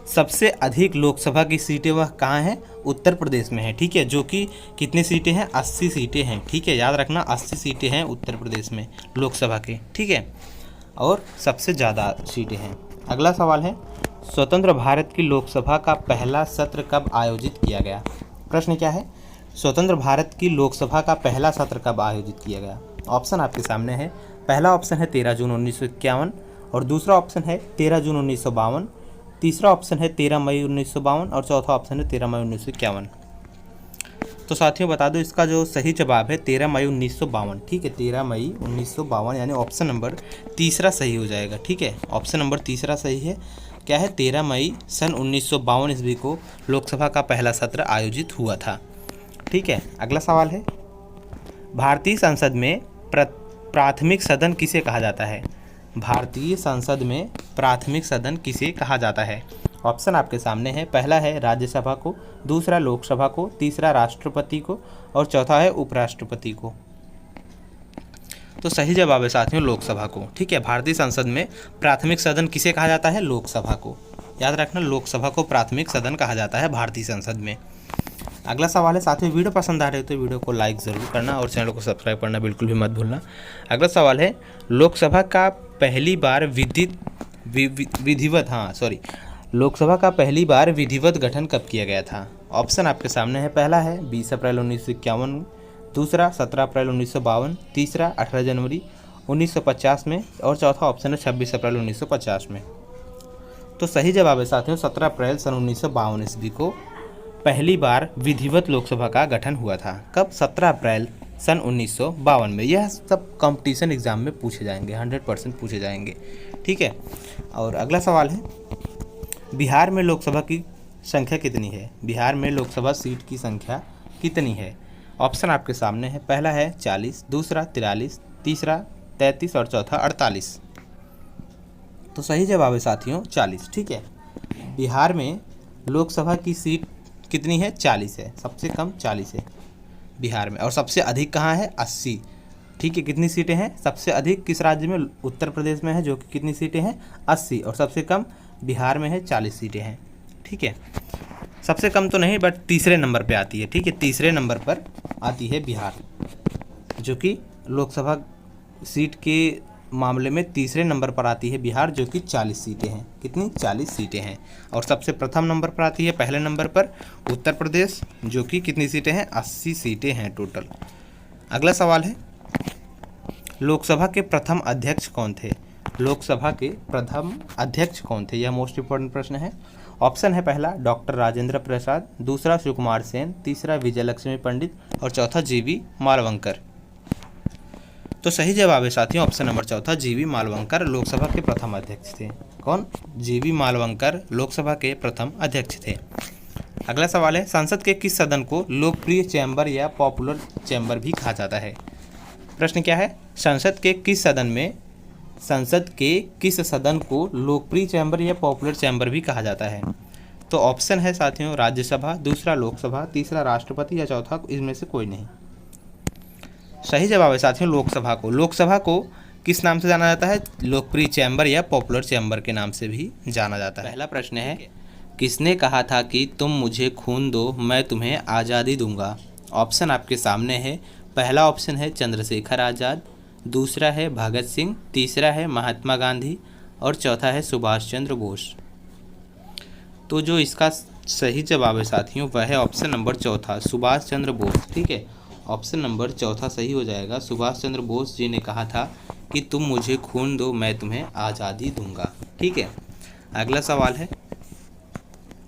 सबसे अधिक लोकसभा की सीटें वह कहाँ हैं? उत्तर प्रदेश में है। ठीक है, जो कि कितनी सीटें हैं? 80 सीटें हैं। ठीक है, याद रखना 80 सीटें हैं उत्तर प्रदेश में लोकसभा के। ठीक है, और सबसे ज़्यादा सीटें हैं। अगला सवाल है, स्वतंत्र भारत की लोकसभा का पहला सत्र कब आयोजित किया गया? प्रश्न क्या है? स्वतंत्र भारत की लोकसभा का पहला सत्र कब आयोजित किया गया? ऑप्शन आपके सामने है। पहला ऑप्शन है 13 जून 1951, और दूसरा ऑप्शन है 13 जून 1952, तीसरा ऑप्शन है 13 मई 1952, और चौथा ऑप्शन है 13 मई 1951। तो साथियों बता दो, इसका जो सही जवाब है 13 मई 1952। ठीक है, 13 मई 1952, यानी ऑप्शन नंबर तीसरा सही हो जाएगा। ठीक है, ऑप्शन नंबर तीसरा सही है। क्या है? 13 मई सन 1952 ईस्वी को लोकसभा का पहला सत्र आयोजित हुआ था। ठीक है, अगला सवाल है, भारतीय संसद में प्राथमिक सदन किसे कहा जाता है? भारतीय संसद में प्राथमिक सदन किसे कहा जाता है? ऑप्शन आपके सामने है। पहला है राज्यसभा को, दूसरा लोकसभा को, तीसरा राष्ट्रपति को, और चौथा है उपराष्ट्रपति को। तो सही जवाब है साथियों लोकसभा को। ठीक है, भारतीय संसद में प्राथमिक सदन किसे कहा जाता है? लोकसभा को। याद रखना, लोकसभा को प्राथमिक सदन कहा जाता है भारतीय संसद में। अगला सवाल है साथियों, वीडियो पसंद आ रही हो तो वीडियो को लाइक ज़रूर करना और चैनल को सब्सक्राइब करना बिल्कुल भी मत भूलना। अगला सवाल है, लोकसभा का पहली बार विधिवत गठन कब किया गया था? ऑप्शन आपके सामने है। पहला है 20 अप्रैल 1951, दूसरा 17 अप्रैल 1952, तीसरा 18 जनवरी 1950 में, और चौथा ऑप्शन है 26 अप्रैल 1950 में। तो सही जवाब है साथियों 17 अप्रैल सन 1952 ईस्वी को पहली बार विधिवत लोकसभा का गठन हुआ था। कब? 17 अप्रैल सन 1952 में। यह सब कंपटीशन एग्जाम में पूछे जाएंगे, 100% पूछे जाएंगे। ठीक है, और अगला सवाल है, बिहार में लोकसभा की संख्या कितनी है? बिहार में लोकसभा सीट की संख्या कितनी है? ऑप्शन आपके सामने है। पहला है 40, दूसरा 43, तीसरा 33, और चौथा 48। तो सही जवाब है साथियों 40। ठीक है, बिहार में लोकसभा की सीट कितनी है? 40 है। सबसे कम 40 है बिहार में, और सबसे अधिक कहाँ है? 80। ठीक है, कितनी सीटें हैं? सबसे अधिक किस राज्य में? उत्तर प्रदेश में है, जो कि कितनी सीटें हैं? 80, और सबसे कम बिहार में है, 40 सीटें हैं। ठीक है, सबसे कम तो नहीं, बट तीसरे नंबर पे आती है। ठीक है, तीसरे नंबर पर आती है बिहार, जो कि लोकसभा सीट के मामले में तीसरे नंबर पर आती है बिहार, जो कि 40 सीटें हैं। कितनी? 40 सीटें हैं। और सबसे प्रथम नंबर पर आती है, पहले नंबर पर उत्तर प्रदेश, जो कि कितनी सीटें हैं? 80 सीटें हैं टोटल। अगला सवाल है, लोकसभा के प्रथम अध्यक्ष कौन थे? लोकसभा के प्रथम अध्यक्ष कौन थे? यह मोस्ट इंपॉर्टेंट प्रश्न है। ऑप्शन है पहला डॉक्टर राजेंद्र प्रसाद, दूसरा सुकुमार सेन, तीसरा विजयलक्ष्मी पंडित और चौथा जीवी मालवंकर। तो सही जवाब है साथियों ऑप्शन नंबर चौथा, जीवी मालवंकर लोकसभा के प्रथम अध्यक्ष थे। कौन? जीवी मालवंकर लोकसभा के प्रथम अध्यक्ष थे। अगला सवाल है, संसद के किस सदन को लोकप्रिय चैम्बर या पॉपुलर चैम्बर भी कहा जाता है? प्रश्न क्या है, संसद के किस सदन को लोकप्रिय चैम्बर या पॉपुलर चैम्बर भी कहा जाता है? तो ऑप्शन है साथियों राज्यसभा, दूसरा लोकसभा, तीसरा राष्ट्रपति या चौथा इसमें से कोई नहीं। सही जवाब है साथियों लोकसभा को। लोकसभा को किस नाम से जाना जाता है? लोकप्रिय चैम्बर या पॉपुलर चैम्बर के नाम से भी जाना जाता है। पहला प्रश्न है, किसने कहा था कि तुम मुझे खून दो मैं तुम्हें आज़ादी दूंगा? ऑप्शन आपके सामने है। पहला ऑप्शन है चंद्रशेखर आज़ाद, दूसरा है भगत सिंह, तीसरा है महात्मा गांधी और चौथा है सुभाष चंद्र बोस। तो जो इसका सही जवाब है साथियों वह है ऑप्शन नंबर चौथा, सुभाष चंद्र बोस। ठीक है, ऑप्शन नंबर चौथा सही हो जाएगा। सुभाष चंद्र बोस जी ने कहा था कि तुम मुझे खून दो मैं तुम्हें आज़ादी दूंगा। ठीक है, अगला सवाल है,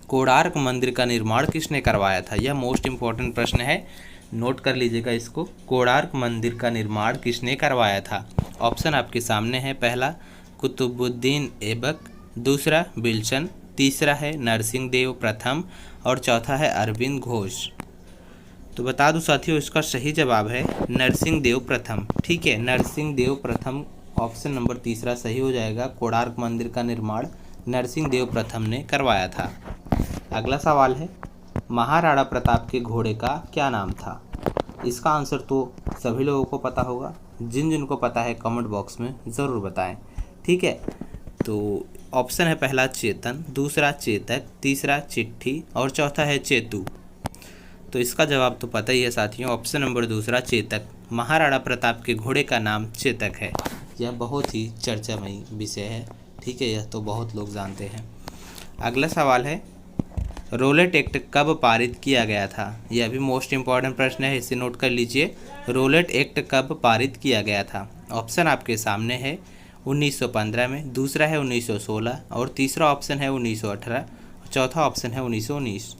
कोणार्क मंदिर का निर्माण किसने करवाया था? यह मोस्ट इम्पॉर्टेंट प्रश्न है, नोट कर लीजिएगा इसको। कोणार्क मंदिर का निर्माण किसने करवाया था? ऑप्शन आपके सामने है। पहला कुतुबुद्दीन ऐबक, दूसरा बिल्सन, तीसरा है नरसिंह देव प्रथम और चौथा है अरविंद घोष। तो बता दूं साथियों इसका सही जवाब है नरसिंह देव प्रथम। ठीक है, नरसिंह देव प्रथम ऑप्शन नंबर तीसरा सही हो जाएगा। कोणार्क मंदिर का निर्माण नरसिंह देव प्रथम ने करवाया था। अगला सवाल है, महाराणा प्रताप के घोड़े का क्या नाम था? इसका आंसर तो सभी लोगों को पता होगा, जिनको पता है कमेंट बॉक्स में ज़रूर बताएं। ठीक है, तो ऑप्शन है पहला चेतन, दूसरा चेतक, तीसरा चिट्ठी और चौथा है चेतू। तो इसका जवाब तो पता ही है साथियों, ऑप्शन नंबर दूसरा चेतक। महाराणा प्रताप के घोड़े का नाम चेतक है। यह बहुत ही चर्चामयी विषय है। ठीक है, यह तो बहुत लोग जानते हैं। अगला सवाल है, रोलेट एक्ट कब पारित किया गया था? यह भी मोस्ट इम्पॉर्टेंट प्रश्न है, इसे नोट कर लीजिए। रोलेट एक्ट कब पारित किया गया था? ऑप्शन आपके सामने है। 1915 में, दूसरा है 1916 और तीसरा ऑप्शन है 1918, चौथा ऑप्शन है 1919।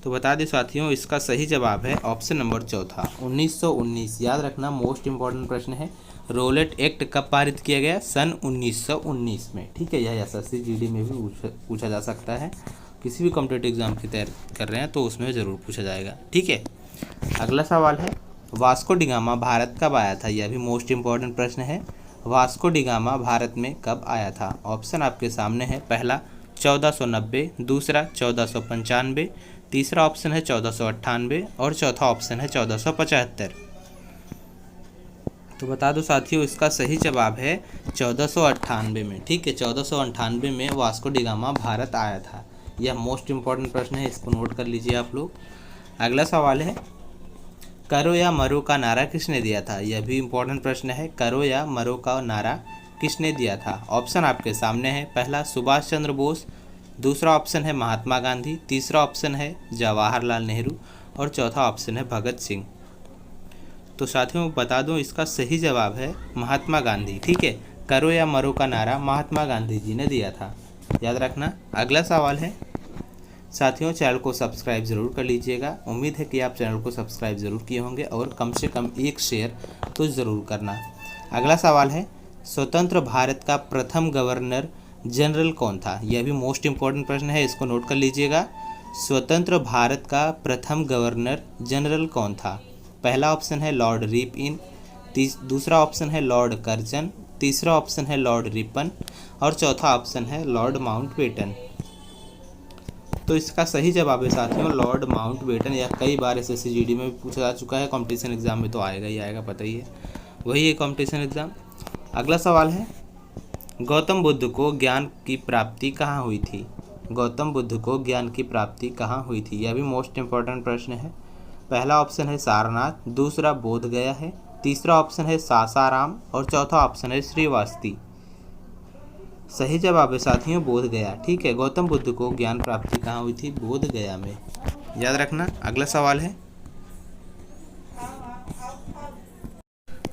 तो बता दें साथियों इसका सही जवाब है ऑप्शन नंबर चौथा 1919। याद रखना मोस्ट इम्पॉर्टेंट प्रश्न है। रोलेट एक्ट कब पारित किया गया? सन 1919 में। ठीक है, यह एसएससी जीडी में भी पूछा जा सकता है। किसी भी कॉम्पिटिटिव एग्जाम की तैयारी कर रहे हैं तो उसमें ज़रूर पूछा जाएगा। ठीक है, अगला सवाल है, वास्को डिगामा भारत कब आया था? यह भी मोस्ट इम्पॉर्टेंट प्रश्न है। वास्को डिगामा भारत में कब आया था? ऑप्शन आपके सामने है। पहला 1490, दूसरा 1495, तीसरा ऑप्शन है 1498 और चौथा ऑप्शन है 1475। तो बता दो साथियों इसका सही जवाब है 1498 में। ठीक है, 1498 में वास्को डिगामा भारत आया था। यह मोस्ट इम्पॉर्टेंट प्रश्न है, इसको नोट कर लीजिए आप लोग। अगला सवाल है, करो या मरो का नारा किसने दिया था? यह भी इम्पोर्टेंट प्रश्न है। करो या मरो का नारा किसने दिया था? ऑप्शन आपके सामने है। पहला सुभाष चंद्र बोस, दूसरा ऑप्शन है महात्मा गांधी, तीसरा ऑप्शन है जवाहरलाल नेहरू और चौथा ऑप्शन है भगत सिंह। तो साथियों बता दूं इसका सही जवाब है महात्मा गांधी। ठीक है, करो या मरो का नारा महात्मा गांधी जी ने दिया था, याद रखना। अगला सवाल है साथियों, चैनल को सब्सक्राइब ज़रूर कर लीजिएगा। उम्मीद है कि आप चैनल को सब्सक्राइब ज़रूर किए होंगे और कम से कम एक शेयर तो ज़रूर करना। अगला सवाल है, स्वतंत्र भारत का प्रथम गवर्नर जनरल कौन था? यह भी मोस्ट इम्पॉर्टेंट प्रश्न है, इसको नोट कर लीजिएगा। स्वतंत्र भारत का प्रथम गवर्नर जनरल कौन था? पहला ऑप्शन है लॉर्ड रिपन, दूसरा ऑप्शन है लॉर्ड कर्जन, तीसरा ऑप्शन है लॉर्ड रिपन और चौथा ऑप्शन है लॉर्ड माउंटबेटन। तो इसका सही जवाब है साथियों लॉर्ड माउंटबेटन। यह कई बार एसएससी जीडी में भी पूछा जा चुका है, कंपटीशन एग्जाम में तो आएगा ही आएगा, पता ही है, वही है कंपटीशन एग्जाम। अगला सवाल है, गौतम बुद्ध को ज्ञान की प्राप्ति कहाँ हुई थी? गौतम बुद्ध को ज्ञान की प्राप्ति कहाँ हुई थी? यह भी मोस्ट इम्पोर्टेंट प्रश्न है। पहला ऑप्शन है सारनाथ, दूसरा बोध गया है, तीसरा ऑप्शन है सासाराम और चौथा ऑप्शन है श्रीवास्ती। सही जवाब है साथियों बोध गया। ठीक है, गौतम बुद्ध को ज्ञान प्राप्ति कहाँ हुई थी? बोध गया में, याद रखना। अगला सवाल है,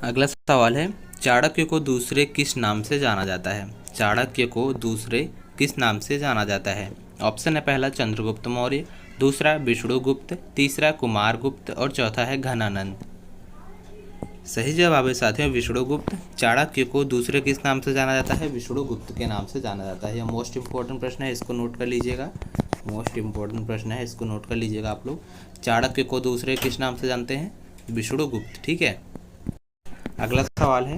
अगला सवाल है, चाणक्य को दूसरे किस नाम से जाना जाता है? चाणक्य को दूसरे किस नाम से जाना जाता है? ऑप्शन है पहला चंद्रगुप्त मौर्य, दूसरा विष्णुगुप्त, तीसरा कुमारगुप्त और चौथा है घनानंद। सही जवाब है साथियों विष्णुगुप्त। चाणक्य को दूसरे किस नाम से जाना जाता है? विष्णुगुप्त के नाम से जाना जाता है। यह मोस्ट इंपॉर्टेंट प्रश्न है, इसको नोट कर लीजिएगा। मोस्ट इंपॉर्टेंट प्रश्न है, इसको नोट कर लीजिएगा आप लोग। चाणक्य को दूसरे किस नाम से जानते हैं? विष्णुगुप्त। ठीक है। अगला सवाल है,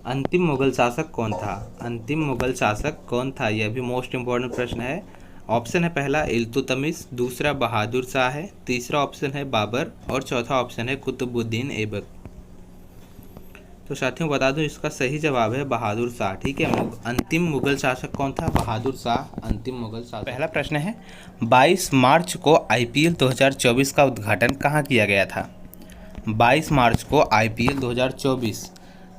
अंतिम मुगल शासक कौन था? अंतिम मुगल शासक कौन था? यह भी मोस्ट इंपॉर्टेंट प्रश्न है। ऑप्शन है पहला इल्तुतमिश, दूसरा बहादुर शाह है, तीसरा ऑप्शन है बाबर और चौथा ऑप्शन है कुतुबुद्दीन ऐबक। तो साथियों बता दूं इसका सही जवाब है बहादुर शाह। ठीक है। अंतिम मुगल शासक कौन था? बहादुर शाह अंतिम मुगल शासक। पहला प्रश्न है, 22 मार्च को आईपीएल 2024 का उद्घाटन कहाँ किया गया था? 22 मार्च को आईपीएल 2024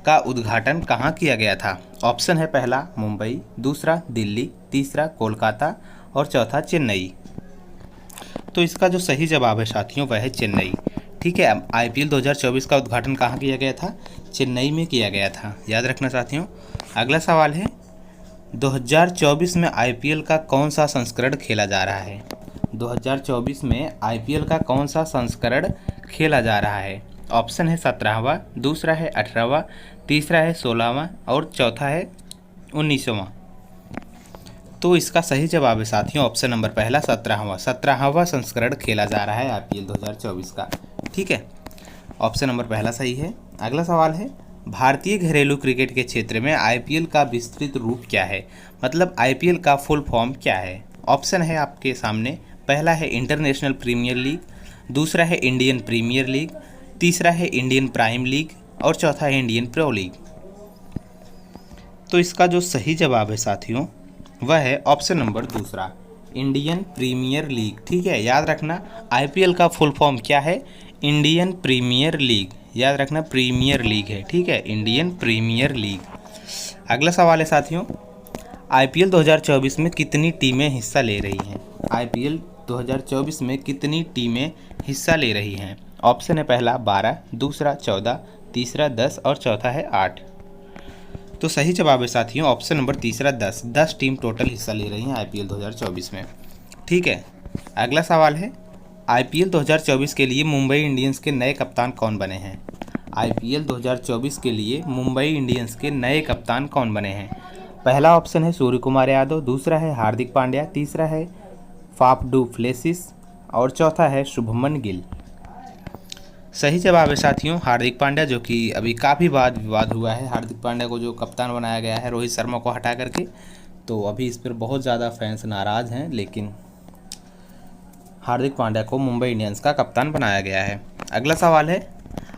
का उद्घाटन कहाँ किया गया था? ऑप्शन है पहला मुंबई, दूसरा दिल्ली, तीसरा कोलकाता और चौथा चेन्नई। तो इसका जो सही जवाब है साथियों वह है चेन्नई। ठीक है। आईपीएल 2024 का उद्घाटन कहाँ किया गया था? चेन्नई में किया गया था, याद रखना साथियों। अगला सवाल है, 2024 में आईपीएल का कौन सा संस्करण खेला जा रहा है? 2024 में आईपीएल का कौन सा संस्करण खेला जा रहा है? ऑप्शन है 17वां, दूसरा है 18वां, तीसरा है 16वां और चौथा है 19वां। तो इसका सही जवाब है साथियों ऑप्शन नंबर पहला 17वां संस्करण खेला जा रहा है आईपीएल 2024 का। ठीक है। ऑप्शन नंबर पहला सही है। अगला सवाल है, भारतीय घरेलू क्रिकेट के क्षेत्र में आईपीएल का विस्तृत रूप क्या है? मतलब आईपीएल का फुल फॉर्म क्या है? ऑप्शन है आपके सामने, पहला है इंटरनेशनल प्रीमियर लीग, दूसरा है इंडियन प्रीमियर लीग, तीसरा है इंडियन प्राइम लीग और चौथा है इंडियन प्रो लीग। तो इसका जो सही जवाब है साथियों वह है ऑप्शन नंबर दूसरा, इंडियन प्रीमियर लीग। ठीक है। याद रखना आईपीएल का फुल फॉर्म क्या है? Indian Premier League. याद रखना प्रीमियर लीग है। ठीक है, इंडियन प्रीमियर लीग। अगला सवाल है साथियों, आईपीएल 2024 में कितनी टीमें हिस्सा ले रही हैं? आईपीएल 2024 में कितनी टीमें हिस्सा ले रही हैं? ऑप्शन है पहला 12, दूसरा 14, तीसरा 10 और चौथा है 8। तो सही जवाब है साथियों ऑप्शन नंबर तीसरा 10 टीम टोटल हिस्सा ले रही हैं आईपीएल 2024 में। ठीक है। अगला सवाल है, आईपीएल 2024 के लिए मुंबई इंडियंस के नए कप्तान कौन बने हैं? आईपीएल 2024 के लिए मुंबई इंडियंस के नए कप्तान कौन बने हैं? पहला ऑप्शन है सूर्य कुमार यादव, दूसरा है हार्दिक पांड्या, तीसरा है फाफ डू प्लेसिस और चौथा है शुभमन गिल। सही जवाब है साथियों हार्दिक पांड्या, जो कि अभी काफ़ी वाद विवाद हुआ है हार्दिक पांड्या को जो कप्तान बनाया गया है रोहित शर्मा को हटा करके। तो अभी इस पर बहुत ज़्यादा फैंस नाराज़ हैं, लेकिन हार्दिक पांड्या को मुंबई इंडियंस का कप्तान बनाया गया है। अगला सवाल है,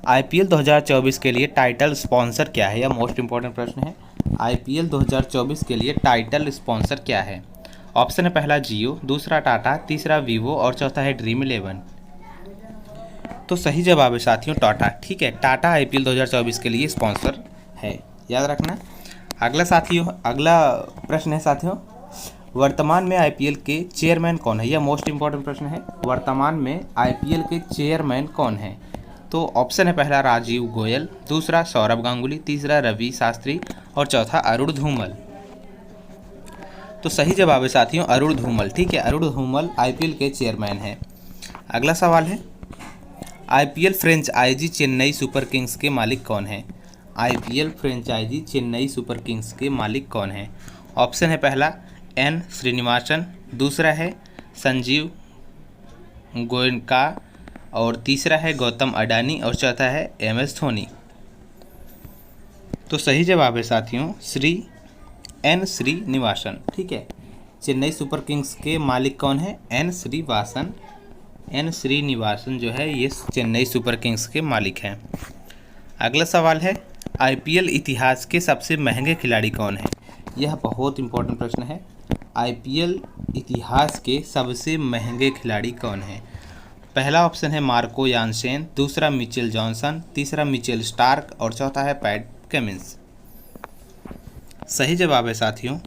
आईपीएल 2024 के लिए टाइटल स्पॉन्सर क्या है? यह मोस्ट इंपॉर्टेंट प्रश्न है। आईपीएल 2024 के लिए टाइटल स्पॉन्सर क्या है? ऑप्शन है पहला जियो, दूसरा टाटा, तीसरा वीवो और चौथा है ड्रीम 11। तो सही जवाब है साथियों टाटा। ठीक है, टाटा आईपीएल 2024 के लिए स्पॉन्सर है, याद रखना। अगला प्रश्न है साथियों, वर्तमान में आईपीएल के चेयरमैन कौन है? यह मोस्ट इंपॉर्टेंट प्रश्न है। वर्तमान में आईपीएल के चेयरमैन कौन है? तो ऑप्शन है पहला राजीव गोयल, दूसरा सौरभ गांगुली, तीसरा रवि शास्त्री और चौथा अरुण धूमल। तो सही जवाब है साथियों अरुण धूमल। ठीक है, अरुण धूमल आईपीएल के चेयरमैन है। अगला सवाल है, IPL franchise Chennai Super Kings के मालिक कौन है? IPL franchise Chennai Super Kings के मालिक कौन है? ऑप्शन है पहला एन श्रीनिवासन, दूसरा है संजीव गोयनका और तीसरा है गौतम अडानी और चौथा है एमएस धोनी। तो सही जवाब है साथियों एन श्रीनिवासन। ठीक है, चेन्नई सुपर किंग्स के मालिक कौन है? एन श्रीनिवासन जो है ये चेन्नई सुपर किंग्स के मालिक हैं। अगला सवाल है, आईपीएल इतिहास के सबसे महंगे खिलाड़ी कौन है? यह बहुत इंपॉर्टेंट प्रश्न है। आईपीएल इतिहास के सबसे महंगे खिलाड़ी कौन है? पहला ऑप्शन है मार्को यानसेन, दूसरा मिचेल जॉनसन, तीसरा मिचेल स्टार्क और चौथा है पैट कमिंस। सही जवाब है साथियों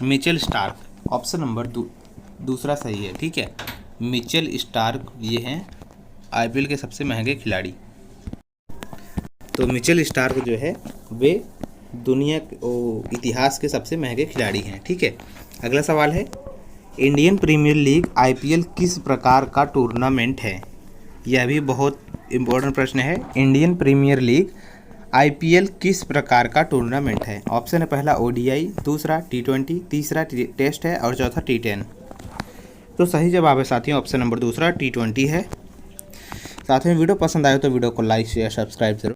मिचेल स्टार्क। ऑप्शन नंबर दूसरा सही है। ठीक है, मिचेल स्टार्क ये हैं आईपीएल के सबसे महंगे खिलाड़ी। तो मिचेल स्टार्क जो है वे दुनिया इतिहास के सबसे महंगे खिलाड़ी हैं। ठीक है, अगला सवाल है इंडियन प्रीमियर लीग IPL किस प्रकार का टूर्नामेंट है? यह भी बहुत इम्पोर्टेंट प्रश्न है। इंडियन प्रीमियर लीग IPL किस प्रकार का टूर्नामेंट है? ऑप्शन है पहला ODI, दूसरा T20, तीसरा टेस्ट है और चौथा T10। तो सही जवाब है साथियों ऑप्शन नंबर दूसरा T20 है। साथ में वीडियो पसंद आए तो वीडियो को लाइक शेयर सब्सक्राइब जरूर